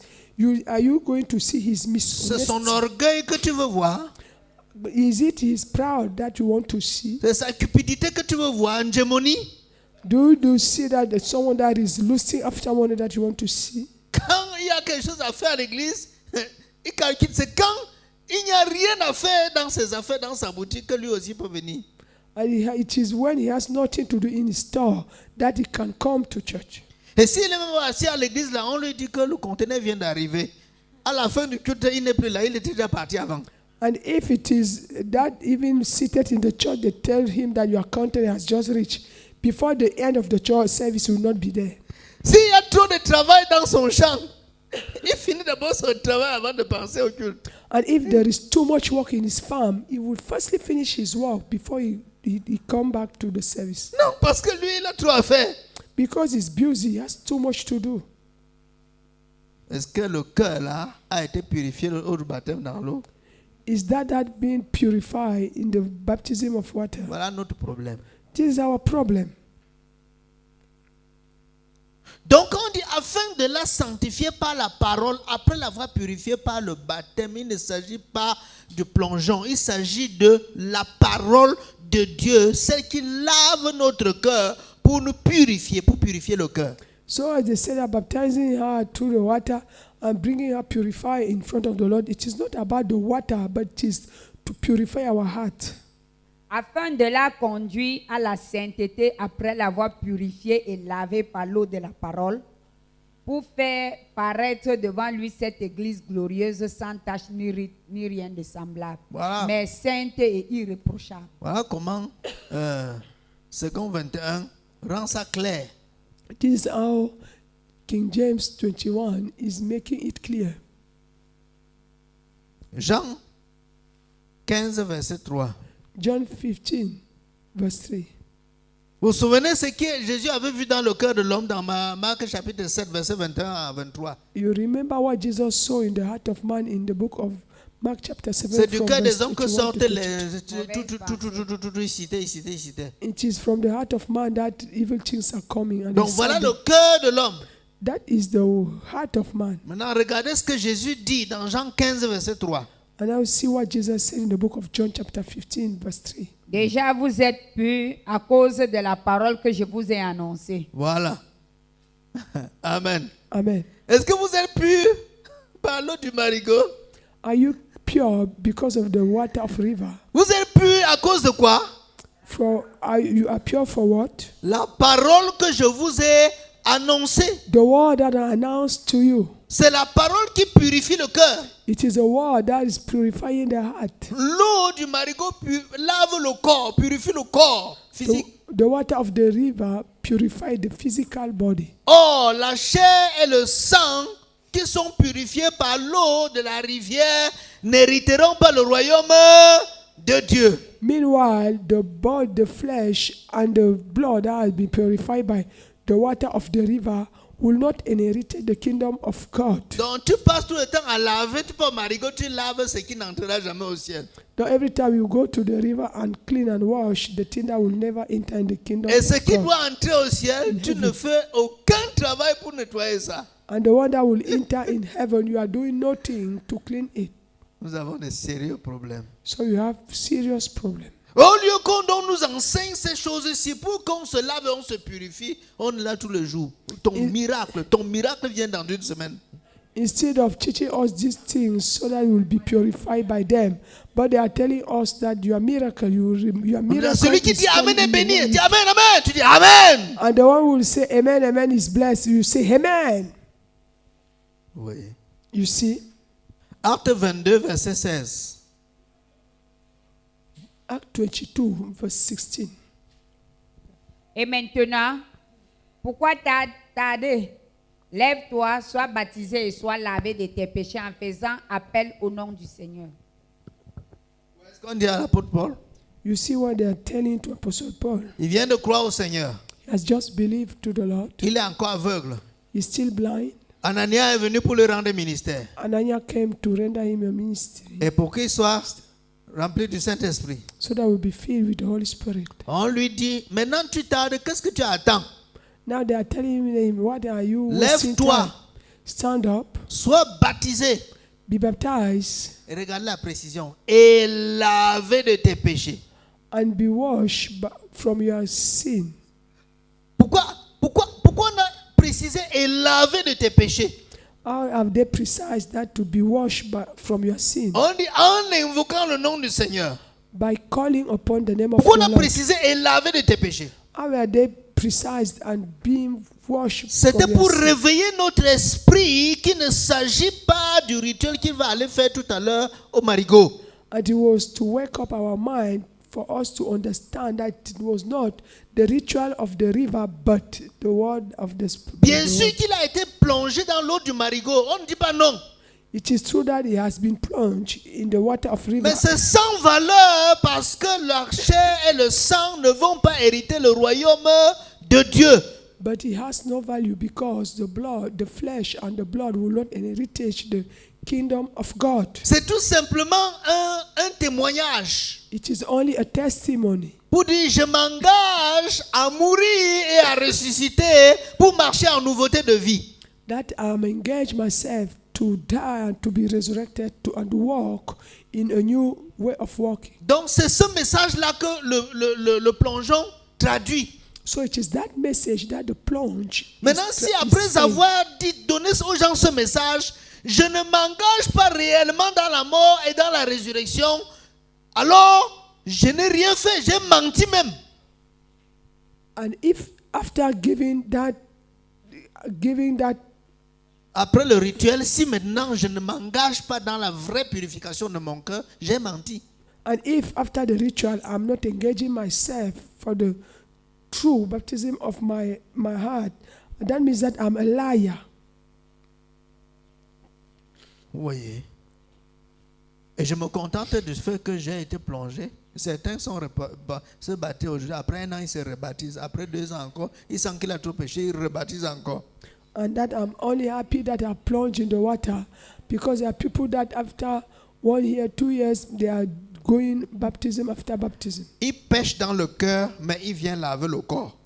are you going to see his C'est son orgueil que tu veux voir. Is it his proud that you want to see? C'est sa cupidité que tu veux voir, en gémonie. Do you see that there's someone that is lusting after someone that you want to see? Quand il y a quelque chose à faire à l'église, il calcule. C'est quand il n'y a rien à faire dans ses affaires, dans sa boutique, que lui aussi peut venir. And it is when he has nothing to do in his store that he can come to church. Et s'il est même assis à l'église, là, on lui dit que le conteneur vient d'arriver. À la fin du culte, il n'est plus là, il était déjà parti avant. And if it is that even seated in the church, they tell him that your container has just reached. Before the end of the church service, he will not be there. S'il y a trop de travail dans son champ, il finit d'abord son travail avant de penser au culte. And if there is too much work in his farm, he will firstly finish his work before he come back to the service. Non, parce que lui, il a trop à faire. Because he's busy, he has too much to do. Est-ce que le cœur là a été purifié au baptême dans l'eau? Is that being purified in the baptism of water? Voilà notre problème. This is our problem. Donc on dit afin de la sanctifier par la parole, après l'avoir purifiée par le baptême, il ne s'agit pas du plongeon, il s'agit de la parole de Dieu, celle qui lave notre cœur pour nous purifier, pour purifier le cœur. So as they say that baptizing her through the water and bringing her purified in front of the Lord, it is not about the water, but it is to purify our heart. Afin de la conduire à la sainteté après l'avoir purifiée et lavée par l'eau de la parole, pour faire paraître devant lui cette église glorieuse sans tache ni rien de semblable, Voilà. mais sainte et irréprochable. Voilà comment second 21 rend ça clair. This is how King James 21 is making it clear. Jean 15 verset 3. John 15, verse 3. Vous vous souvenez ce que Jésus avait vu dans le cœur de l'homme dans Marc chapitre 7 verset 21 à 23. You remember what Jesus saw in the heart of man in the book of Mark chapter 7 C'est du from cœur verse des hommes que 21 to sortent 22. tout, il citait. It is from the heart of man that evil things are coming. And Donc he voilà said le cœur de l'homme. that is the heart of man. Maintenant regardez ce que Jésus dit dans Jean 15 verset 3. And now see what Jesus said in the book of John chapter 15 verse 3. Déjà vous êtes purs à cause de la parole que je vous ai annoncée. Voilà. Amen. Amen. Est-ce que vous êtes purs par l'eau du marigot? Are you pure because of the water of river? Vous êtes purs à cause de quoi? You are pure for what? La parole que je vous ai annoncée. The word that I announced to you. C'est la parole qui purifie le cœur. It is a word that is purifying the heart. L'eau du marigot lave le corps, purifie le corps physique. The water of the river purifies the physical body. Or, la chair et le sang qui sont purifiés par l'eau de la rivière n'hériteront pas le royaume de Dieu. Meanwhile, the flesh and the blood that has been purified by the water of the river will not inherit the kingdom of God. Donc tu passes tout le temps à laver, tu peux au marigot, tu laves ce qui n'entrera jamais au ciel. Now every time you go to the river and clean and wash, the thing that will never enter in the kingdom Et ce of qui God. doit entrer au ciel, tu ne fais aucun travail pour nettoyer ça. And the one that will enter in heaven, you are doing nothing to clean it. Nous avons des sérieux problèmes. So you have serious problem. Au lieu qu'on nous enseigne ces choses-ci pour qu'on se lave et on se purifie, on est là tous les jours. Ton miracle vient dans une semaine. Instead of teaching us these things so that you will be purified by them, but they are telling us that your miracle, your miracle Celui qui is dit Amen est coming in béni, one dit week. Amen, Amen, tu dis Amen. And the one who will say Amen, Amen is blessed. You say Amen. Oui. You see, Acte 22, verset 16. Act 22, verse 16. Et maintenant, pourquoi tarder? Lève-toi, sois baptisé et sois lavé de tes péchés en faisant appel au nom du Seigneur. Est-ce qu'on dit à l'apôtre Paul? You see what they are telling to Apostle Paul. Il vient de croire au Seigneur. He has just believed to the Lord. Il est encore aveugle. He's still blind. Anania est venu pour lui rendre ministère. Ananias came to render him a ministry Et pour qu'il soit rempli du Saint-Esprit. so that we'll be filled with the Holy Spirit. On lui dit, maintenant tu tardes, qu'est-ce que tu attends? Now they are telling him, what are you wasting Lève-toi, time? Stand up, sois baptisé. be baptized, Et regarde la précision. Et lavé de tes péchés. and be washed from your sin. Pourquoi on a précisé et lavé de tes péchés? How have they precised that to be washed from your sin? On dit en invoquant le nom du Seigneur. By calling upon the name of Pourquoi on the a Lord. précisé et lavé de tes péchés? How are they precised and being washed C'était from your pour sin? réveiller notre esprit qu'il ne s'agit pas du rituel qu'il va aller faire tout à l'heure au marigot. And it was to wake up our mind for us to understand that it was not the ritual of the river, but the word of the Spirit. Bien sûr qu'il a été plongé dans l'eau du marigot. On ne dit pas non. It is true that he has been plunged in the water of river. Mais c'est sans valeur parce que la chair et le sang ne vont pas hériter le royaume de Dieu. But he has no value because the blood, the flesh and the blood will not inherit the kingdom of God. C'est tout simplement un témoignage It is only a testimony pour dire je m'engage à mourir et à ressusciter pour marcher en nouveauté de vie. that I am engaged myself to die and to be resurrected and walk in a new way of walking. Donc c'est ce message-là que le plongeon traduit. So it is that message that the plunge. Maintenant, si après avoir donné aux gens ce message, je ne m'engage pas réellement dans la mort et dans la résurrection, alors je n'ai rien fait, j'ai menti même. And if after giving that Après le rituel, si maintenant je ne m'engage pas dans la vraie purification de mon cœur, j'ai menti. and if after the ritual I'm not engaging myself for the true baptism of my heart, that means that I'm a liar. Vous voyez. Et je me contente du fait que j'ai été plongé. Certains se baptisent aujourd'hui. Après un an, ils se rebaptisent. Après 2 ans encore, ils sentent qu'il a trop péché, ils rebaptisent encore. And that I'm only happy that I plunged in the water, because there are people that after 1 year, 2 years, they are going baptism after baptism. Il pêche dans le cœur, mais il vient laver le corps.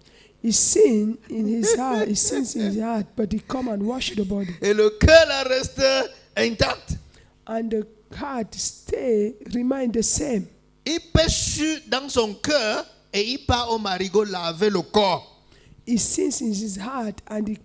He sin in his heart, he sins in his heart, but he come and wash the body. Et le cœur là reste intact. And the heart remain the same. Il pêche dans son cœur et il part au marigot laver le corps. He sins in his heart, and he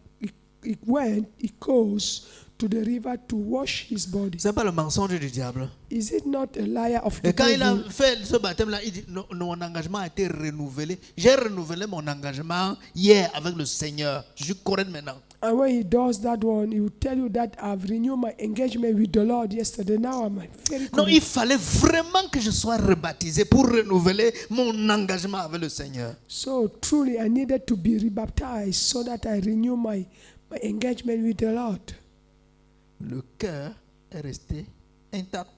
goes to the river to wash his body. C'est pas le mensonge du diable. Is it not a liar of the Et quand il a devil? fait ce baptême-là, il dit mon engagement a été renouvelé. J'ai renouvelé mon engagement hier avec le Seigneur. Je suis correct maintenant. And when he does that one, he will tell you that I've renewed my engagement with the Lord yesterday. Now I'm very Non, good. il fallait vraiment que je sois rebaptisé pour renouveler mon engagement avec le Seigneur. So truly, I needed to be rebaptized so that I renew my engagement with the Lord. Le cœur est resté intact.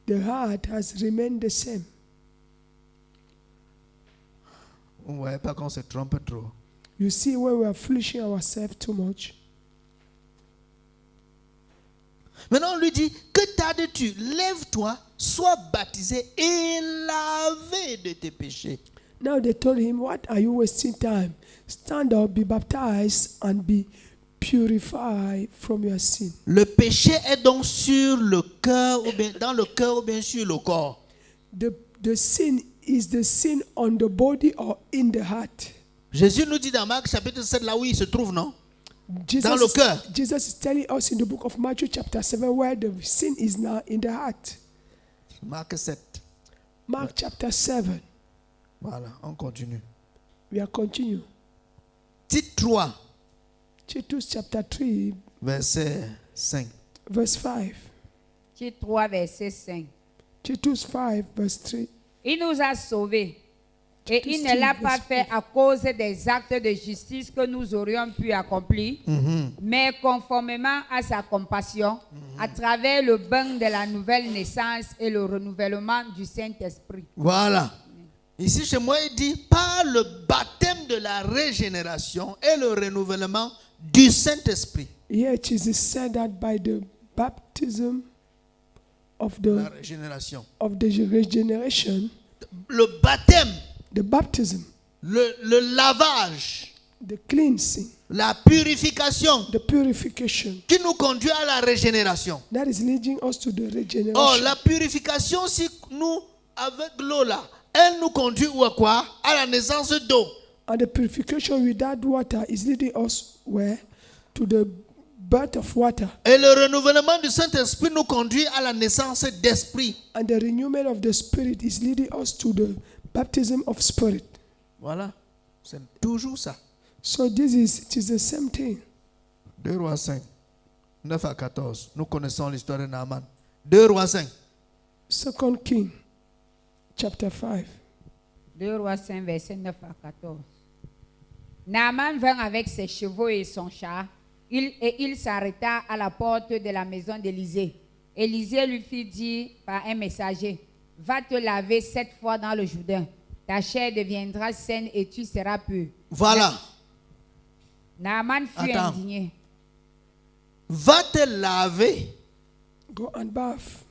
The heart has remained the same. Vous ne voyez pas qu'on se trompe trop. You see where we are foolishing ourselves too much. Maintenant, on lui dit, que tardes-tu? Lève-toi, sois baptisé et lavé de tes péchés. Now they told him, what are you wasting time? Stand up, be baptized, and be purified from your sin. Le péché est donc sur le cœur, ou bien dans le cœur, ou bien sur le corps. The sin is the sin on the body or in the heart. Jésus nous dit dans Marc chapitre 7, là où il se trouve, non? Jesus, Dans le cœur. Jesus is telling us in the book of Matthew chapter 7 where the sin is now in the heart. Marc 7. Mark chapter 7. Voilà, on continue. We are continue. Titre 3, Titus chapter 3 verset 5. verse 5. Titre 3, verset 5. Titus 5 verse 3. Il nous a sauvés. Et Titus il ne l'a 3, pas verse fait à cause des actes de justice que nous aurions pu accomplir, mais conformément à sa compassion, à travers le bain de la nouvelle naissance et le renouvellement du Saint-Esprit. Voilà. Ici, chez moi, il dit par le baptême de la régénération et le renouvellement du Saint-Esprit. Here Jesus said that by the baptism of La the régénération. regeneration, Le baptême, the baptism, le lavage, the cleansing, la purification the purification, qui nous conduit à la régénération. that is leading us to the regeneration. Oh, la purification, si nous, avec l'eau là, elle nous conduit ou à quoi? À la naissance d'eau. And the purification with that water is leading us where? To the birth of water. Et le renouvellement du Saint-Esprit nous conduit à la naissance d'esprit. And the renewal of the Spirit is leading us to the baptism of Spirit. Voilà, c'est toujours ça. So it is the same thing. 2 Rois 5, 9 à 14. Nous connaissons l'histoire de Naaman. 2 Rois 5. 2 King, chapter 5. 2 Rois 5, verset 9 à 14. Naaman vint avec ses chevaux et son char, il s'arrêta à la porte de la maison d'Élisée. Élisée lui fit dire par un messager, va te laver 7 fois dans le Jourdain. Ta chair deviendra saine et tu seras pur. Voilà. Naaman fut Attends. indigné. Va te laver Go and bath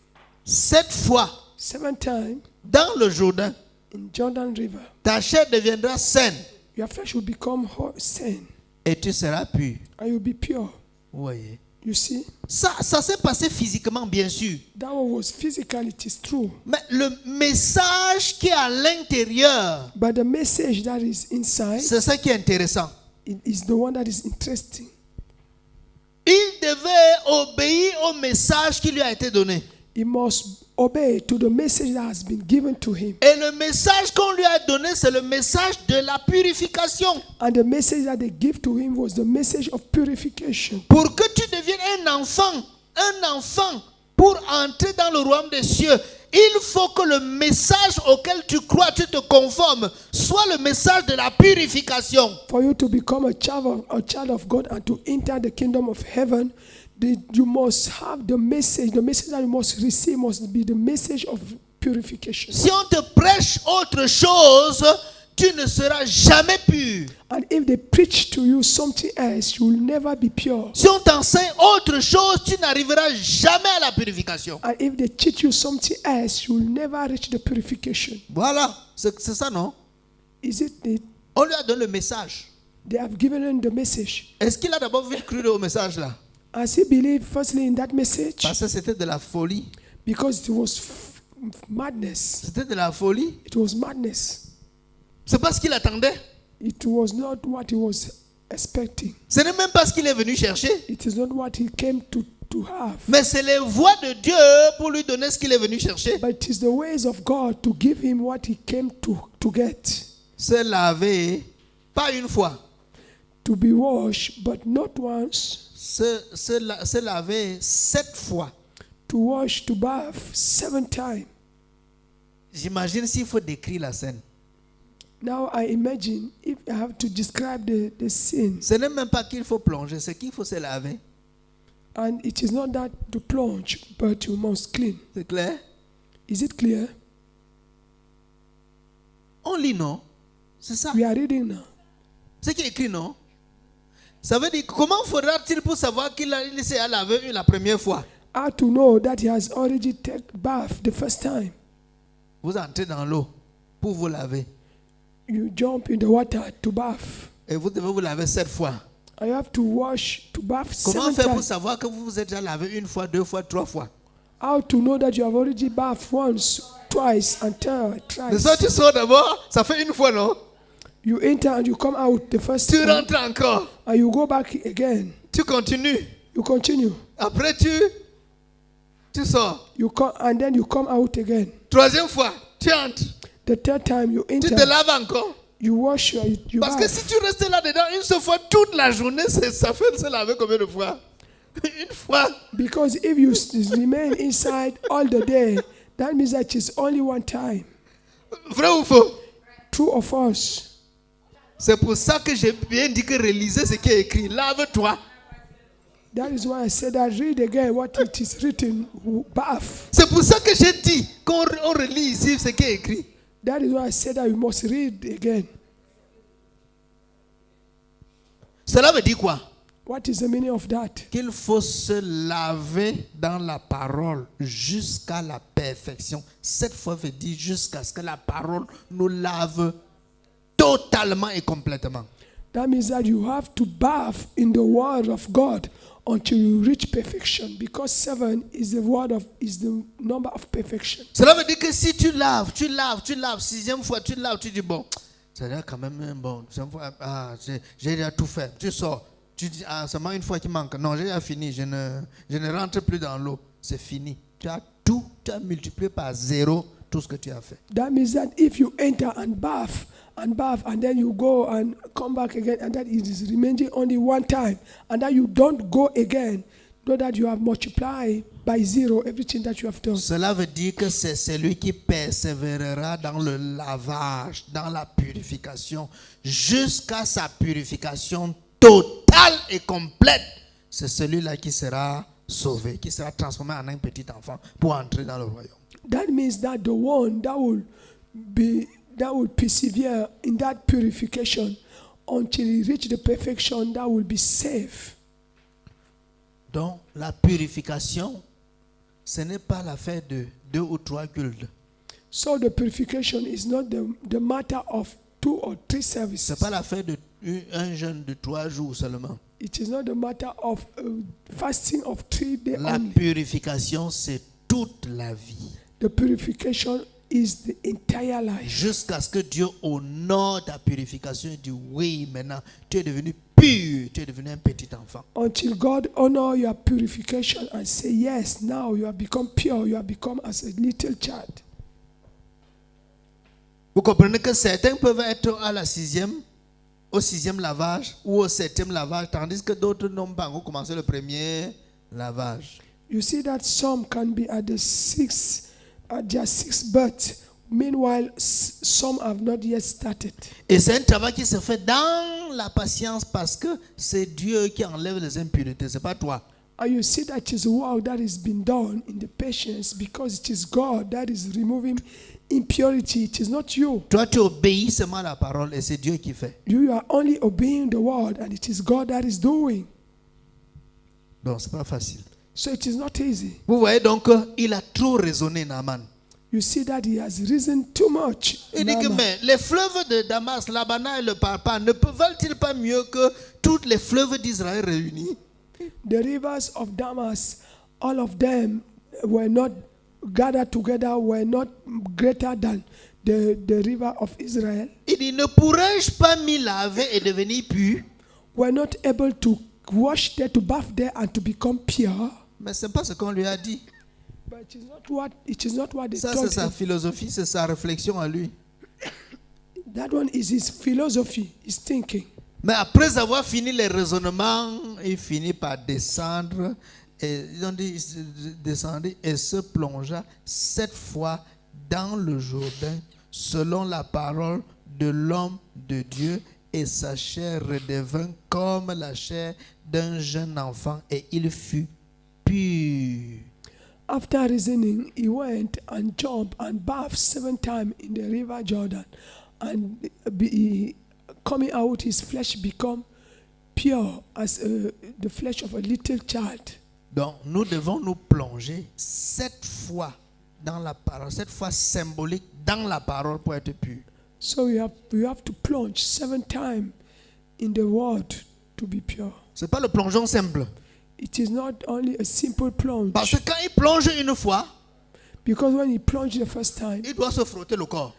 7 fois 7 times dans le Jourdain. in Jordan River. Ta chair deviendra saine Your flesh will become sane et tu seras pur. and you'll be pure. Vous voyez. You see, Ça s'est passé physiquement, bien sûr. that one was physical, it is true. Mais le message qui est à l'intérieur, But the message that is inside, c'est ça qui est intéressant. it is the one that is interesting. Il devait obéir au message qui lui a été donné. He must obey to the message that has been given to him. Et le message qu'on lui a donné, c'est le message de la purification. And the message that they give to him was the message of purification. Pour que tu deviennes un enfant, pour entrer dans le royaume des cieux, il faut que le message auquel tu crois, tu te conformes, soit le message de la purification. For you to become a child of God and to enter the kingdom of heaven, you must have the message. The message that you must receive must be the message of purification. Si on te prêche autre chose, tu ne seras jamais pur. And if they preach to you something else, you will never be pure. Si on t'enseigne autre chose, tu n'arriveras jamais à la purification. And if they teach you something else, you will never reach the purification. Voilà, c'est ça, non? Is it that On lui a donné le message. they have given him the message? Est-ce qu'il a d'abord voulu croire au message là? Has he believed firstly in that message? Parce que c'était de la folie. Because it was madness. C'était de la folie. It was madness. C'est pas ce qu'il attendait. It was not what he was expecting. Ce n'est même pas ce qu'il est venu chercher. It is not what he came to have. Mais c'est les voies de Dieu pour lui donner ce qu'il est venu chercher. But it is the ways of God to give him what he came to get. Se laver, pas une fois. To be washed, but not once. Se laver 7 fois. To wash, to bath 7 times. J'imagine s'il faut décrire la scène. Now I imagine if I have to describe the sin. Ce n'est même pas qu'il faut plonger, c'est qu'il faut se laver. And it is not that to plunge, but you must clean. C'est clair? Is it clear? On lit, non? C'est ça. We are reading now. C'est qui est écrit, non? Ça veut dire, comment faudra-t-il pour savoir qu'il s'est lavé la première fois? How to know that he has already taken bath the first time? Vous entrez dans l'eau pour vous laver. You jump in the water to bath. Et vous devez vous laver 7 fois. I have to wash to bath Comment 7 faire pour times. savoir que vous vous êtes déjà lavé 1 fois, 2 fois, 3 fois? How to know that you have already bathed once, twice, and Mais ça, thrice? tu sors d'abord, ça fait 1 fois, non? You enter and you come out the first Tu time, rentres encore. and you go back again. Tu continues. You continue. Après, tu sors. You come and then you come out again. 3e fois, tu entres. The third time you Tu te enter, laves encore. you wash you Parce que bath. si tu restes là-dedans 1 seule fois toute la journée, ça fait se laver combien de fois? 1 fois. Because if you remain inside all the day, that means that it's only one time. Vrai ou faux? True or false? C'est pour ça que j'ai bien dit que réaliser ce qui est écrit. Lave-toi. That is why I said that read again what it is written, bath. C'est pour ça que j'ai dit qu'on relit ici ce qui est écrit. That is why I said that you must read again. Cela veut dire quoi? What is the meaning of that? Qu'il faut se laver dans la parole jusqu'à la perfection. 7 fois veut dire jusqu'à ce que la parole nous lave totalement et complètement. That means that you have to bath in the word of God until you reach perfection, because 7 is the number of perfection. Cela veut dire que si tu laves, 6e fois tu laves, tu dis bon, c'est là quand même bon, 6e fois, j'ai déjà tout fait. Tu sors, tu dis seulement 1 fois qui manque. Non, j'ai déjà fini, je ne rentre plus dans l'eau. C'est fini. Tu as multiplié par 0 tout ce que tu as fait. That means that if you enter and bath, and then you go and come back again, and that it is remaining only one time, and that you don't go again, know that you have multiplied by 0 everything that you have done. Cela veut dire que c'est celui qui persévérera dans le lavage, dans la purification, jusqu'à sa purification totale et complète. C'est celui-là qui sera sauvé, qui sera transformé en un petit enfant pour entrer dans le royaume. That means that the one that will persevere in that purification until he reach the perfection, that will be saved. Donc, la purification, ce n'est pas l'affaire de 2 ou 3 cultes. So the purification is not the matter of 2 or 3 services. Ce n'est pas l'affaire d'un jeûne de 3 jours seulement. It is not the matter of fasting of 3 days La only. purification, c'est toute la vie. The purification is the entire life. Jusqu'à ce que Dieu honore ta purification et dit oui, maintenant, tu es devenu pur, tu es devenu un petit enfant. Until God honor your purification and say, yes, now you have become pure, you have become as a little child. Vous comprenez que certains peuvent être au 6e lavage ou au 7e lavage, tandis que d'autres n'ont pas encore commencé le premier lavage. You see that some can be at their sixth birth. Meanwhile, some have not yet started. Et c'est un travail qui se fait dans la patience parce que c'est Dieu qui enlève les impuretés, c'est pas toi. And you see that it is work that is being done in the patience, because it is God that is removing impurity. It is not you. Toi, tu obéis seulement à la parole et c'est Dieu qui fait. You are only obeying the word, and it is God that is doing. Donc, c'est pas facile. So it is not easy. Vous voyez donc, il a trop raisonné, Naaman. You see that he has risen too much. Il dit que Naaman. mais les fleuves de Damas, l'Abana et le Parpa ne valent-ils pas mieux que tous les fleuves d'Israël réunis? The rivers of Damas, all of them were not gathered together, were not greater than the river of Israel. Il dit, ne pourrais-je pas m'y laver et devenir pur? Were not able to wash there, to bath there, and to become pure. Mais ce n'est pas ce qu'on lui a dit. But it is not what they Ça, c'est told sa him. philosophie, c'est sa réflexion à lui. That one is his philosophy, his thinking. Mais après avoir fini les raisonnements, il finit par descendre. Et ils ont dit, il descendit et se plongea 7 fois dans le Jourdain, selon la parole de l'homme de Dieu, et sa chair redevint comme la chair d'un jeune enfant, et il fut pur. After reasoning, he went and jumped and bathed 7 times in the river Jordan, and coming out, his flesh become pure as the flesh of a little child. Donc, nous devons nous plonger 7 fois dans la parole, 7 fois symbolique dans la parole pour être pur. So you have to plunge 7 times in the word to be pure. C'est pas le plongeon simple. It is not only a simple plunge. Parce que quand il plonge une fois, Because when he plunged the first time, il doit se frotter le corps.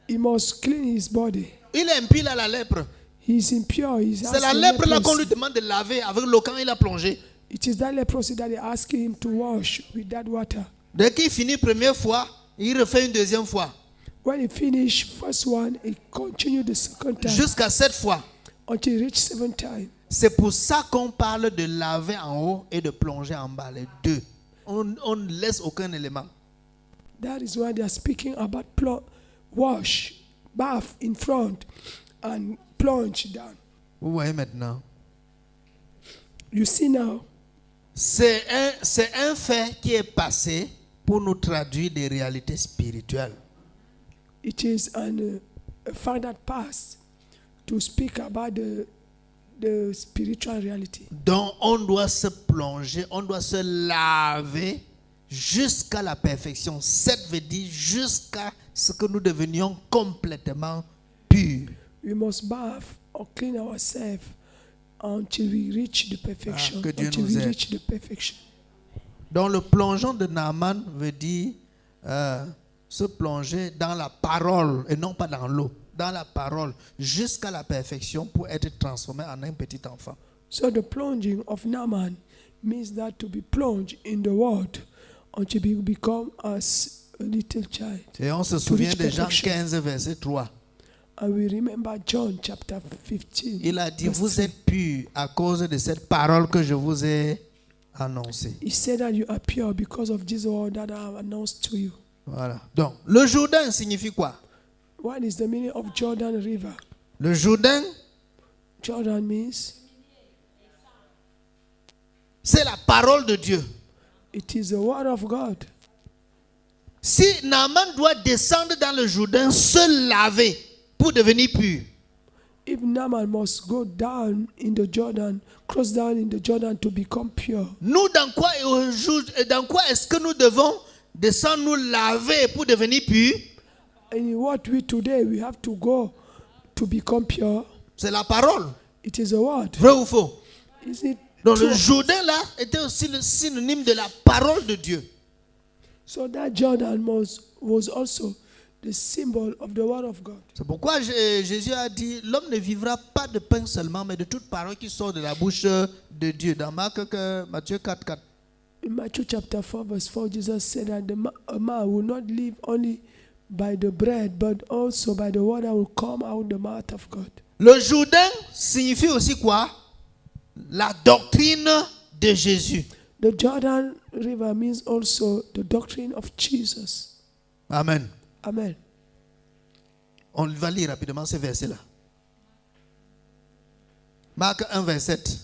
he must clean his body. Il est impur à la lèpre. He is impure. C'est la lèpre là qu'on lui demande de laver avec l'eau quand il a plongé. It is that leprosy that they ask him to wash with that water. Dès qu'il finit première fois, il refait une deuxième fois. When he finished first one, he continued the second time Jusqu'à 7 fois. until he reached 7 times. C'est pour ça qu'on parle de laver en haut et de plonger en bas, les deux. On ne laisse aucun élément. That is why they are speaking about wash, bath in front, and plunge down. Vous voyez maintenant. You see now, C'est un fait qui est passé pour nous traduire des réalités spirituelles. it is a fact that passed to speak about the spiritual reality. Donc on doit se plonger, on doit se laver jusqu'à la perfection. 7 veut dire jusqu'à ce que nous devenions complètement purs. We must bath or clean ourselves until we reach the perfection. que Dieu Until nous we aide. reach the perfection. Donc le plongeon de Naaman veut dire se plonger dans la parole et non pas dans l'eau. Dans la parole jusqu'à la perfection pour être transformé en un petit enfant. So the plunging of Naaman means that to be plunged in the word until you become as a little child. Et on se souvient reach de Jean perfection. 15, verset 3. And we remember John chapter 15. Il a dit, verse vous 3. êtes purs à cause de cette parole que je vous ai annoncée. He said that you are pure because of this word that I have announced to you. Voilà. Donc, le Jourdain signifie quoi? What is the meaning of Jordan River? Le Jourdain, Jordan means c'est la parole de Dieu. it is the word of God. Si Naaman doit descendre dans le Jourdain, se laver pour devenir pur, If Naaman must go down in the Jordan, cross down in the Jordan to become pure, nous, dans quoi est-ce que nous devons descendre nous laver pour devenir pur? and in what we today we have to go to become pure, C'est la parole. it is a word. Vrai ou faux? Is it Donc le true? Jourdain là était aussi le synonyme de la parole de Dieu. So that Jordan was also the symbol of the word of God. C'est pourquoi Jésus a dit, l'homme ne vivra pas de pain seulement, mais de toute parole qui sort de la bouche de Dieu. Dans Matthieu 4, 4. In Matthew chapter 4 verse 4, Jesus said that a man will not live only by the bread, but also by the word that will come out the mouth of God. Le Jourdain signifie aussi quoi? La doctrine de Jésus. The Jordan River means also the doctrine of Jesus. Amen. Amen. On va lire rapidement ces versets-là. Marc 1, verset 7.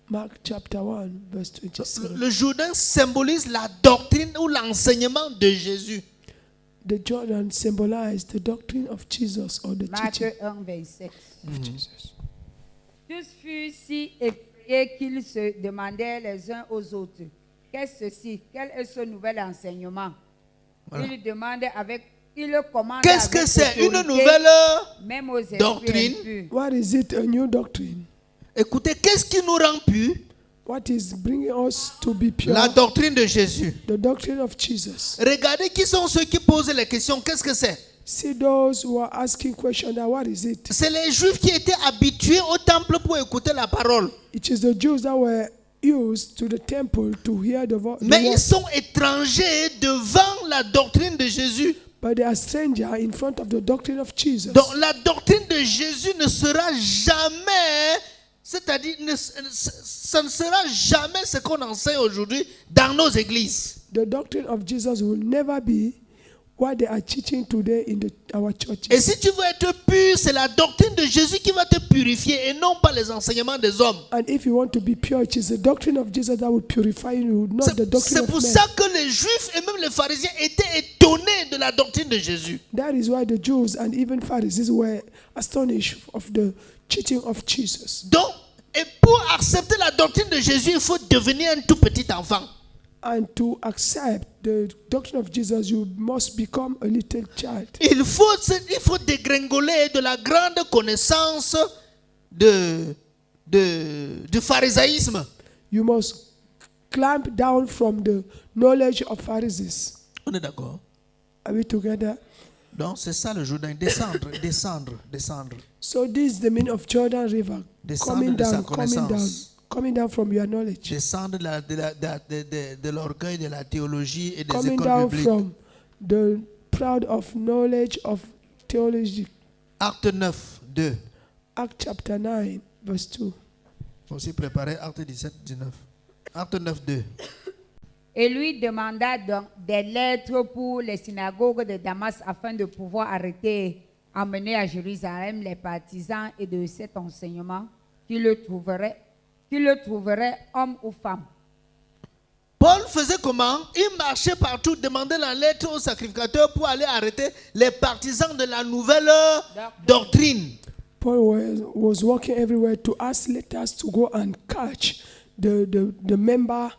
Mark chapter 1 verse 27. Le Jourdain symbolise la doctrine ou l'enseignement de Jésus. The Jordan symbolized the doctrine of Jesus or the Marc teaching 1, verset 7. of Jesus. Tous furent si effrayés qu'ils se demandaient les uns aux autres, qu'est-ce ceci? Quel est ce nouvel enseignement? Voilà. Il commande Qu'est-ce que avec c'est? Une autorité, nouvelle même aux esprits doctrine? impurs. What is it? A new doctrine. Écoutez, qu'est-ce qui nous rend purs? What is bringing us to be pure? La doctrine de Jésus. The doctrine of Jesus. Regardez qui sont ceux qui posent les questions. Qu'est-ce que c'est? See those who are asking questions. That what is it? C'est les Juifs qui étaient habitués au temple pour écouter la parole. It is the Jews that were used to the temple to hear the Mais ils word, sont étrangers devant la doctrine de Jésus. but they are strangers in front of the doctrine of Jesus. Donc la doctrine de Jésus ne sera jamais, c'est-à-dire ça ne sera jamais ce qu'on enseigne aujourd'hui dans nos églises. The doctrine of Jesus will never be what they are teaching today in our churches. Et si tu veux être pur, c'est la doctrine de Jésus qui va te purifier et non pas les enseignements des hommes. And if you want to be pure, it is the doctrine of Jesus that will purify you, not the doctrine C'est of pour men. ça que les Juifs et même les pharisiens étaient étonnés de la doctrine de Jésus. That is why the Jews and even Pharisees were astonished of the teaching of Jesus. Donc, et pour accepter la doctrine de Jésus, il faut devenir un tout petit enfant. And to accept the doctrine of Jesus, you must become a little child. Il faut dégringoler de la grande connaissance du pharisaïsme. You must climb down from the knowledge of Pharisees. On est d'accord? Are we together? Donc, c'est ça le Jourdain. Descendre. So this is the meaning of Jordan River. Descendre de sa connaissance. Coming down from your knowledge. Descendre de l'orgueil de la théologie et des Coming écoles down bibliques. from the proud of knowledge of theology. Acte 9, 2. Acts chapter 9, verse 2. Faut aussi préparer Acte 17, 19. Acte 9, 2. Et lui demanda donc des lettres pour les synagogues de Damas afin de pouvoir arrêter, emmener à Jérusalem les partisans et de cet enseignement qui le trouverait homme ou femme. Paul faisait comment? Il marchait partout, demandait la lettre aux sacrificateurs pour aller arrêter les partisans de la nouvelle doctrine. Paul was walking everywhere to ask letters to go and catch the member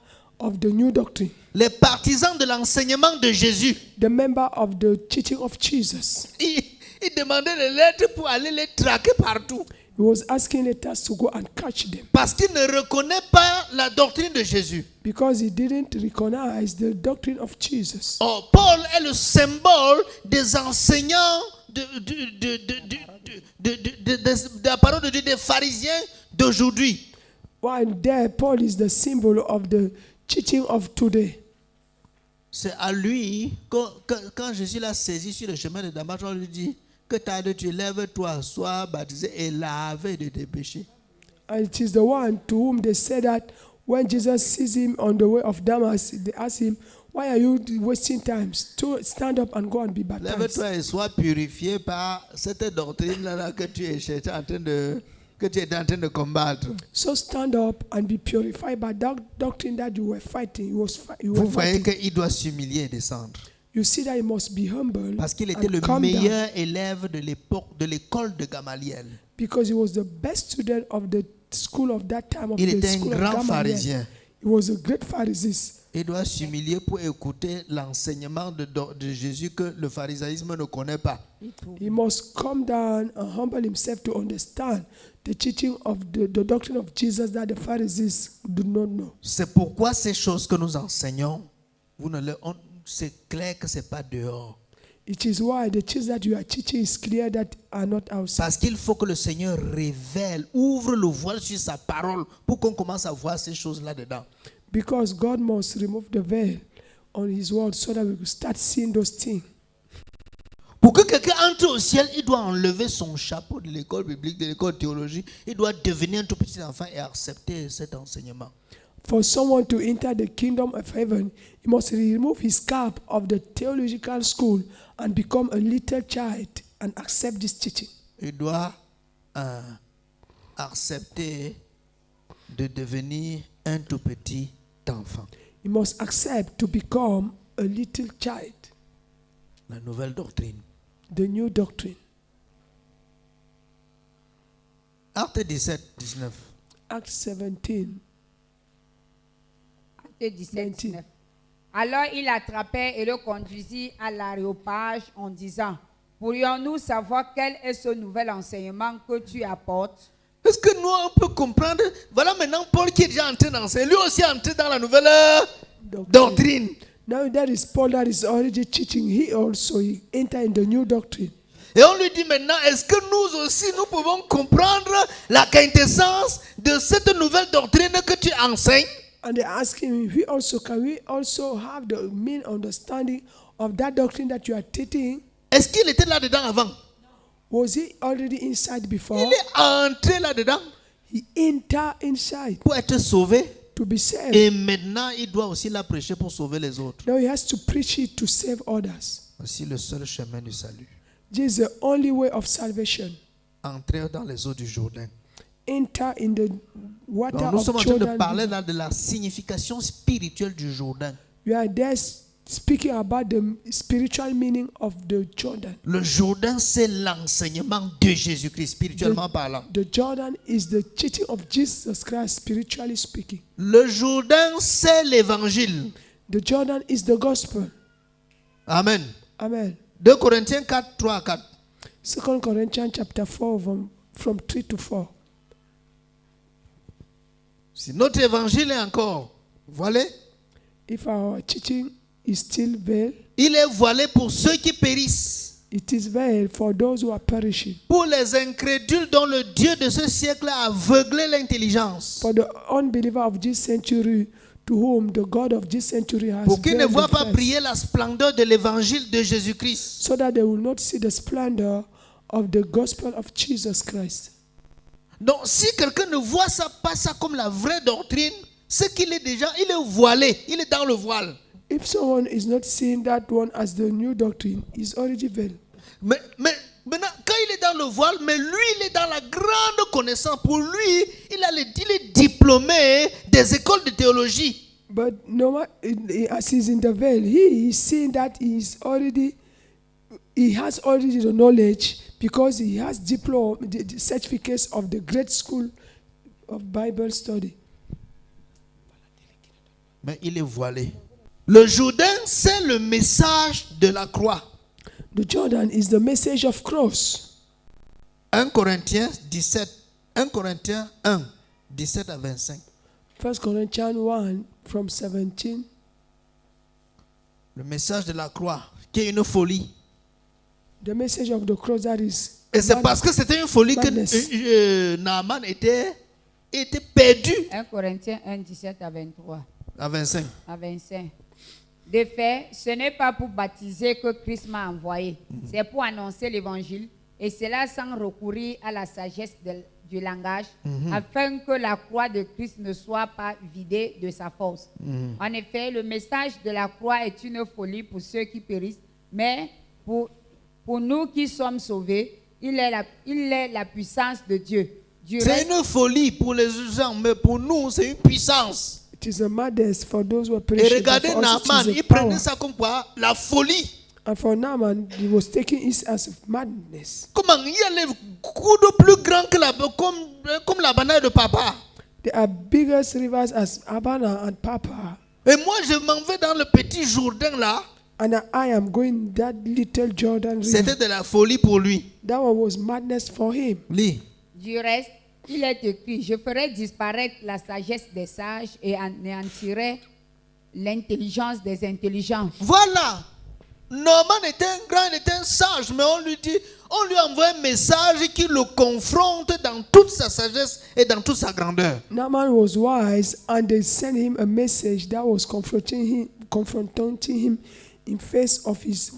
of the new doctrine, Les partisans de l'enseignement de Jésus. the member of the teaching of Jesus. Il demandait les lettres pour aller les traquer partout. He was asking letters to go and catch them Parce qu'il ne reconnaît pas la doctrine de Jésus. because he didn't recognize the doctrine of Jesus. Oh, Paul est le symbole des enseignants de la parole de Dieu, des pharisiens d'aujourd'hui. While there, Paul is the symbol of the teaching of today. C'est à lui, quand Jésus l'a saisi sur le chemin de Damas, on lui dit que tu lèves-toi, sois baptisé et lavé de tes péchés. And it is the one to whom they said that when Jesus sees him on the way of Damas, they ask him, why are you wasting time? To stand up and go and be baptized. Lève-toi et sois purifié par cette doctrine-là que tu étais en train de combattre. So stand up and be purified by that doctrine that you were fighting. You Vous were voyez fighting. qu'il doit s'humilier et descendre. You see that he must be humble Parce qu'il était and le calm meilleur down élève de l'époque, de l'école de Gamaliel. because he was the best student of the school of that time of Il the était un school of grand Gamaliel. pharisien. He was a great Pharisee. Il doit s'humilier pour écouter l'enseignement de Jésus que le pharisaïsme ne connaît pas. He must come down and humble himself to understand the teaching of the doctrine of Jesus that the Pharisees do not know. C'est pourquoi ces choses que nous enseignons, c'est clair que ce n'est pas dehors. It is why the things that you are teaching is clear that are not outside. Parce qu'il faut que le Seigneur révèle, ouvre le voile sur sa parole pour qu'on commence à voir ces choses-là dedans. Because God must remove the veil on his word so that we will start seeing those things. Pour que quelqu'un entre au ciel, il doit enlever son chapeau de l'école biblique, de l'école théologique. Il doit devenir un tout petit enfant et accepter cet enseignement. For someone to enter the kingdom of heaven, he must remove his cap of the theological school and become a little child and accept this teaching. Il doit accepter de devenir un tout petit enfant. He must accept to become a little child, La nouvelle doctrine. the new doctrine. Acte 17, 19. Acts 17. Acte 17, 19. 19. Alors il l'attrapait et le conduisit à l'aréopage en disant, pourrions-nous savoir quel est ce nouvel enseignement que tu apportes? Est-ce que nous, on peut comprendre? Voilà maintenant Paul qui est déjà entré dans ça. Lui aussi est entré dans la nouvelle doctrine. Now that is Paul that is already teaching. He entered in the new doctrine. Et on lui dit maintenant, est-ce que nous aussi, nous pouvons comprendre la quintessence de cette nouvelle doctrine que tu enseignes? And they ask him, can we also have the main understanding of that doctrine that you are teaching? Est-ce qu'il était là-dedans avant? Was he already inside before? Il est entré là-dedans He entered inside pour être sauvé. to be saved. Et maintenant, il doit aussi la prêcher pour sauver les autres. Now he has to preach it to save others. Voici le seul chemin du salut. This is the only way of salvation. Entrer dans les eaux du Jourdain. Enter in the water Donc, nous of sommes en train de Jordan. parler là de la signification spirituelle du Jourdain. We are there speaking about the spiritual meaning of the Jordan. Le Jourdain, c'est l'enseignement de Jésus-Christ, spirituellement parlant. The Jordan is the teaching of Jesus Christ, spiritually speaking. Le Jourdain, c'est l'évangile. The Jordan is the gospel. Amen. Amen. 2 Corinthiens 4, 3 à 4. 2 Corinthians chapter 4 from 3 to 4. Si notre évangile est encore voilé, If our teaching is still veiled, il est voilé pour ceux qui périssent, it is veiled for those who are perishing. pour les incrédules dont le Dieu de ce siècle a aveuglé l'intelligence, For the unbeliever of this century, to whom the God of this century has pour qu'ils ne veiled voient the pas face, briller la splendeur de l'évangile de Jésus-Christ. so that they will not see the splendor of the gospel of Jesus Christ. Donc, si quelqu'un ne voit ça, pas ça comme la vraie doctrine, c'est qu'il est déjà, il est voilé, il est dans le voile. If someone is not seeing that one as the new doctrine, is already veiled. Mais maintenant, quand il est dans le voile, mais lui, il est dans la grande connaissance. Pour lui, il est diplômé des écoles de théologie. But no matter, as he's in the veil, he is seeing that he has already the knowledge because he has the certificates of the great school of Bible study. Mais il est voilé. Le Jourdain, c'est le message de la croix. The Jordan is the message of cross. 1 Corinthiens 1, 17 à 25. 1 Corinthians 1 from 17. Le message de la croix, qui est une folie. The message of the cross that is. Et c'est parce que c'était une folie Madness. que Naaman était perdu. 1 Corinthiens 1, 17 à 23. À 25. À 25. De fait, ce n'est pas pour baptiser que Christ m'a envoyé. C'est pour annoncer l'évangile. Et cela sans recourir à la sagesse du langage, afin que la croix de Christ ne soit pas vidée de sa force. En effet, le message de la croix est une folie pour ceux qui périssent, mais pour nous qui sommes sauvés, il est la puissance de Dieu. Du C'est reste, une folie pour les gens, mais pour nous, c'est une puissance. It is a madness for those who are Et perishing. regardez but for us Naaman, it is il a power. prenait ça comme quoi? La folie. And for Naaman, he was taking it as madness. Comment il y a les coudes plus grands que comme la banane de papa. There are biggest rivers as Abana and Papa. Et moi, je m'en vais dans le petit Jourdain là. And I am going that little Jordan river. C'était de la folie pour lui. That one was madness for him. Lis. du reste, il est écrit, je ferai disparaître la sagesse des sages et anéantirai l'intelligence des intelligents. Voilà. Naaman était un grand, il était un sage, mais on lui envoie un message qui le confronte dans toute sa sagesse et dans toute sa grandeur. Naaman was wise, and they sent him a message that was confronting him in face of his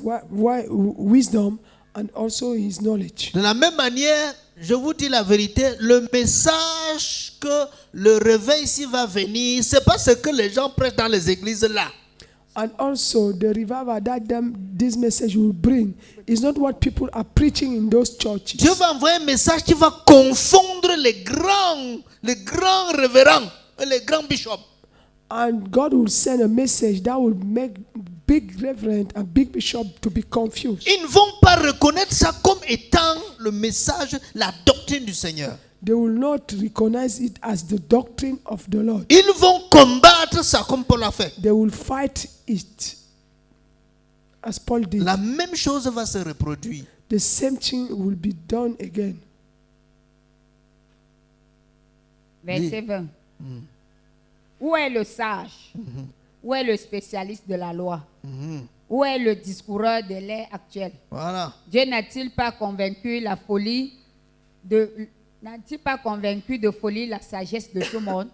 wisdom and also his knowledge. De la même manière, je vous dis la vérité, le message que le réveil ici va venir, c'est pas ce que les gens prêchent dans les églises là. And also the revival that this message will bring is not what people are preaching in those churches. Dieu va envoyer un message qui va confondre les grands révérends et les grands bishops. And God will send a message that will make big reverend and big bishop to be confused. Ils ne vont pas reconnaître ça comme étant le message, la doctrine du Seigneur. They will not recognize it as the doctrine of the Lord. Ils vont combattre ça comme Paul a fait. They will fight it as Paul did. La même chose va se reproduire. The same thing will be done again. Verset 20. Où est le sage? Où est le spécialiste de la loi? Où est le discoureur de l'ère actuelle? Voilà. Dieu n'a-t-il pas convaincu de folie la sagesse de ce monde?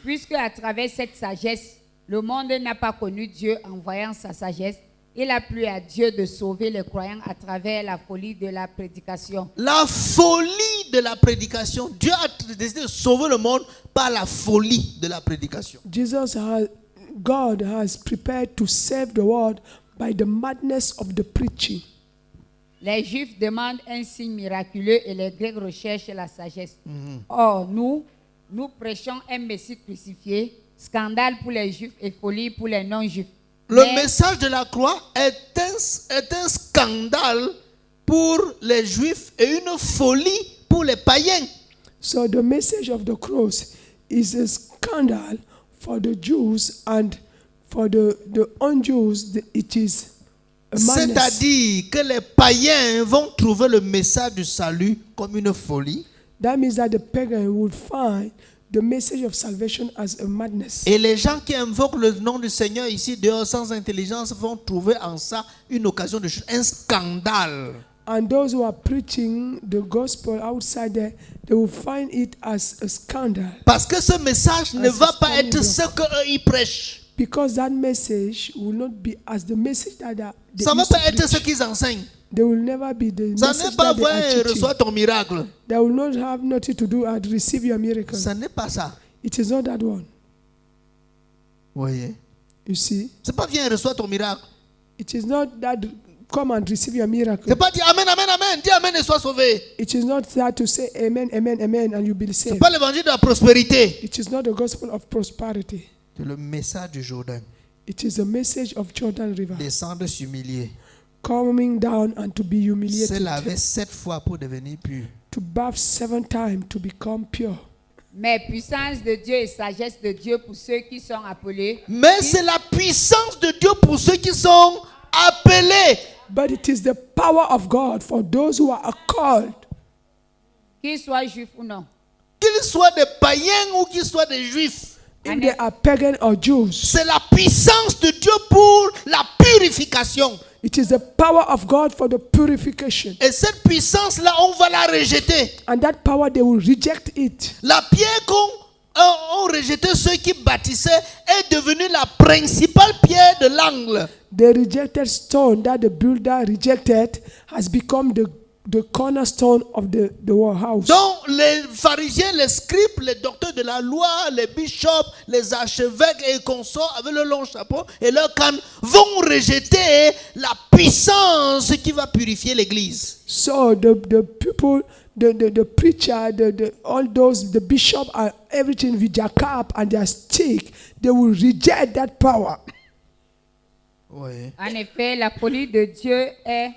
Puisque à travers cette sagesse, le monde n'a pas connu Dieu en voyant sa sagesse, il a plu à Dieu de sauver les croyants à travers la folie de la prédication. La folie de la prédication. Dieu a décidé de sauver le monde par la folie de la prédication. God has prepared to save the world by the madness of the preaching. Les Juifs demandent un signe miraculeux et les Grecs recherchent la sagesse. Or, nous prêchons un Messie crucifié, scandale pour les Juifs et folie pour les non-Juifs. Le Mais message de la croix est un scandale pour les Juifs et une folie pour les païens. So the message of the cross is a scandal for the Jews, and for the un-Jews it is a madness. C'est-à-dire que les païens vont trouver le message du salut comme une folie. That means that the pagan would find the message of salvation as a madness. Et les gens qui invoquent le nom du Seigneur ici dehors sans intelligence vont trouver en ça une occasion de chute, un scandale. And those who are preaching the gospel outside there, they will find it as a scandal. Parce que ce message ne As va a pas stumbling être block. ce qu'eux ils prêchent. Because that message will not be as the message that they Ça ne va used to pas être ce preach. qu'ils enseignent. They will never be the Ça message n'est pas that they vrai, are teaching. reçois ton miracle. They will not have nothing to do and receive your miracle. Ça n'est pas ça. It is not that one. Vous voyez? You see, C'est pas viens, reçois ton miracle. it is not that come and receive your miracle. C'est pas dire Amen, Amen, Amen. Dis Amen et sois sauvé. It is not that to say amen, amen, amen, and you be C'est saved. pas l'évangile de la prospérité. It is not the gospel of prosperity. C'est le message du Jourdain. It is the message of Jordan River, Descendre s'humilier. coming down and to be Se humiliated, laver 7 fois pour devenir pur. to bath 7 times to become pure. Mais puissance de Dieu et sagesse de Dieu pour ceux qui sont appelés. Mais c'est la puissance de Dieu pour ceux qui sont appelés. But it is the power of God for those who are called, Qu'ils soient juifs ou non. Qu'ils soient des païens ou qu'ils soient des juifs. if they are pagan or Jews. C'est la puissance de Dieu pour la purification. It is the power of God for the purification. Et cette puissance-là, on va la rejeter. And that power, they will reject it. La pierre qu'ont rejeté ceux qui bâtissaient est devenue la principale pierre de l'angle. The rejected stone that the builder rejected has become the cornerstone of the house. Donc les pharisiens, les scribes, les docteurs de la loi, les bishops, les archevêques et consorts avec le long chapeau et leur canne vont rejeter la puissance qui va purifier l'église. So the people, the preacher, all those, the bishop, and everything with their cap and their stick, they will reject that power. Oui. En effet, la folie de Dieu est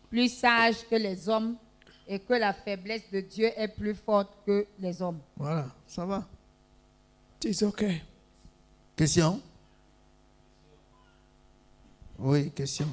plus sage que les hommes et que la faiblesse de Dieu est plus forte que les hommes. Voilà, ça va. It's okay. Question? Oui, question.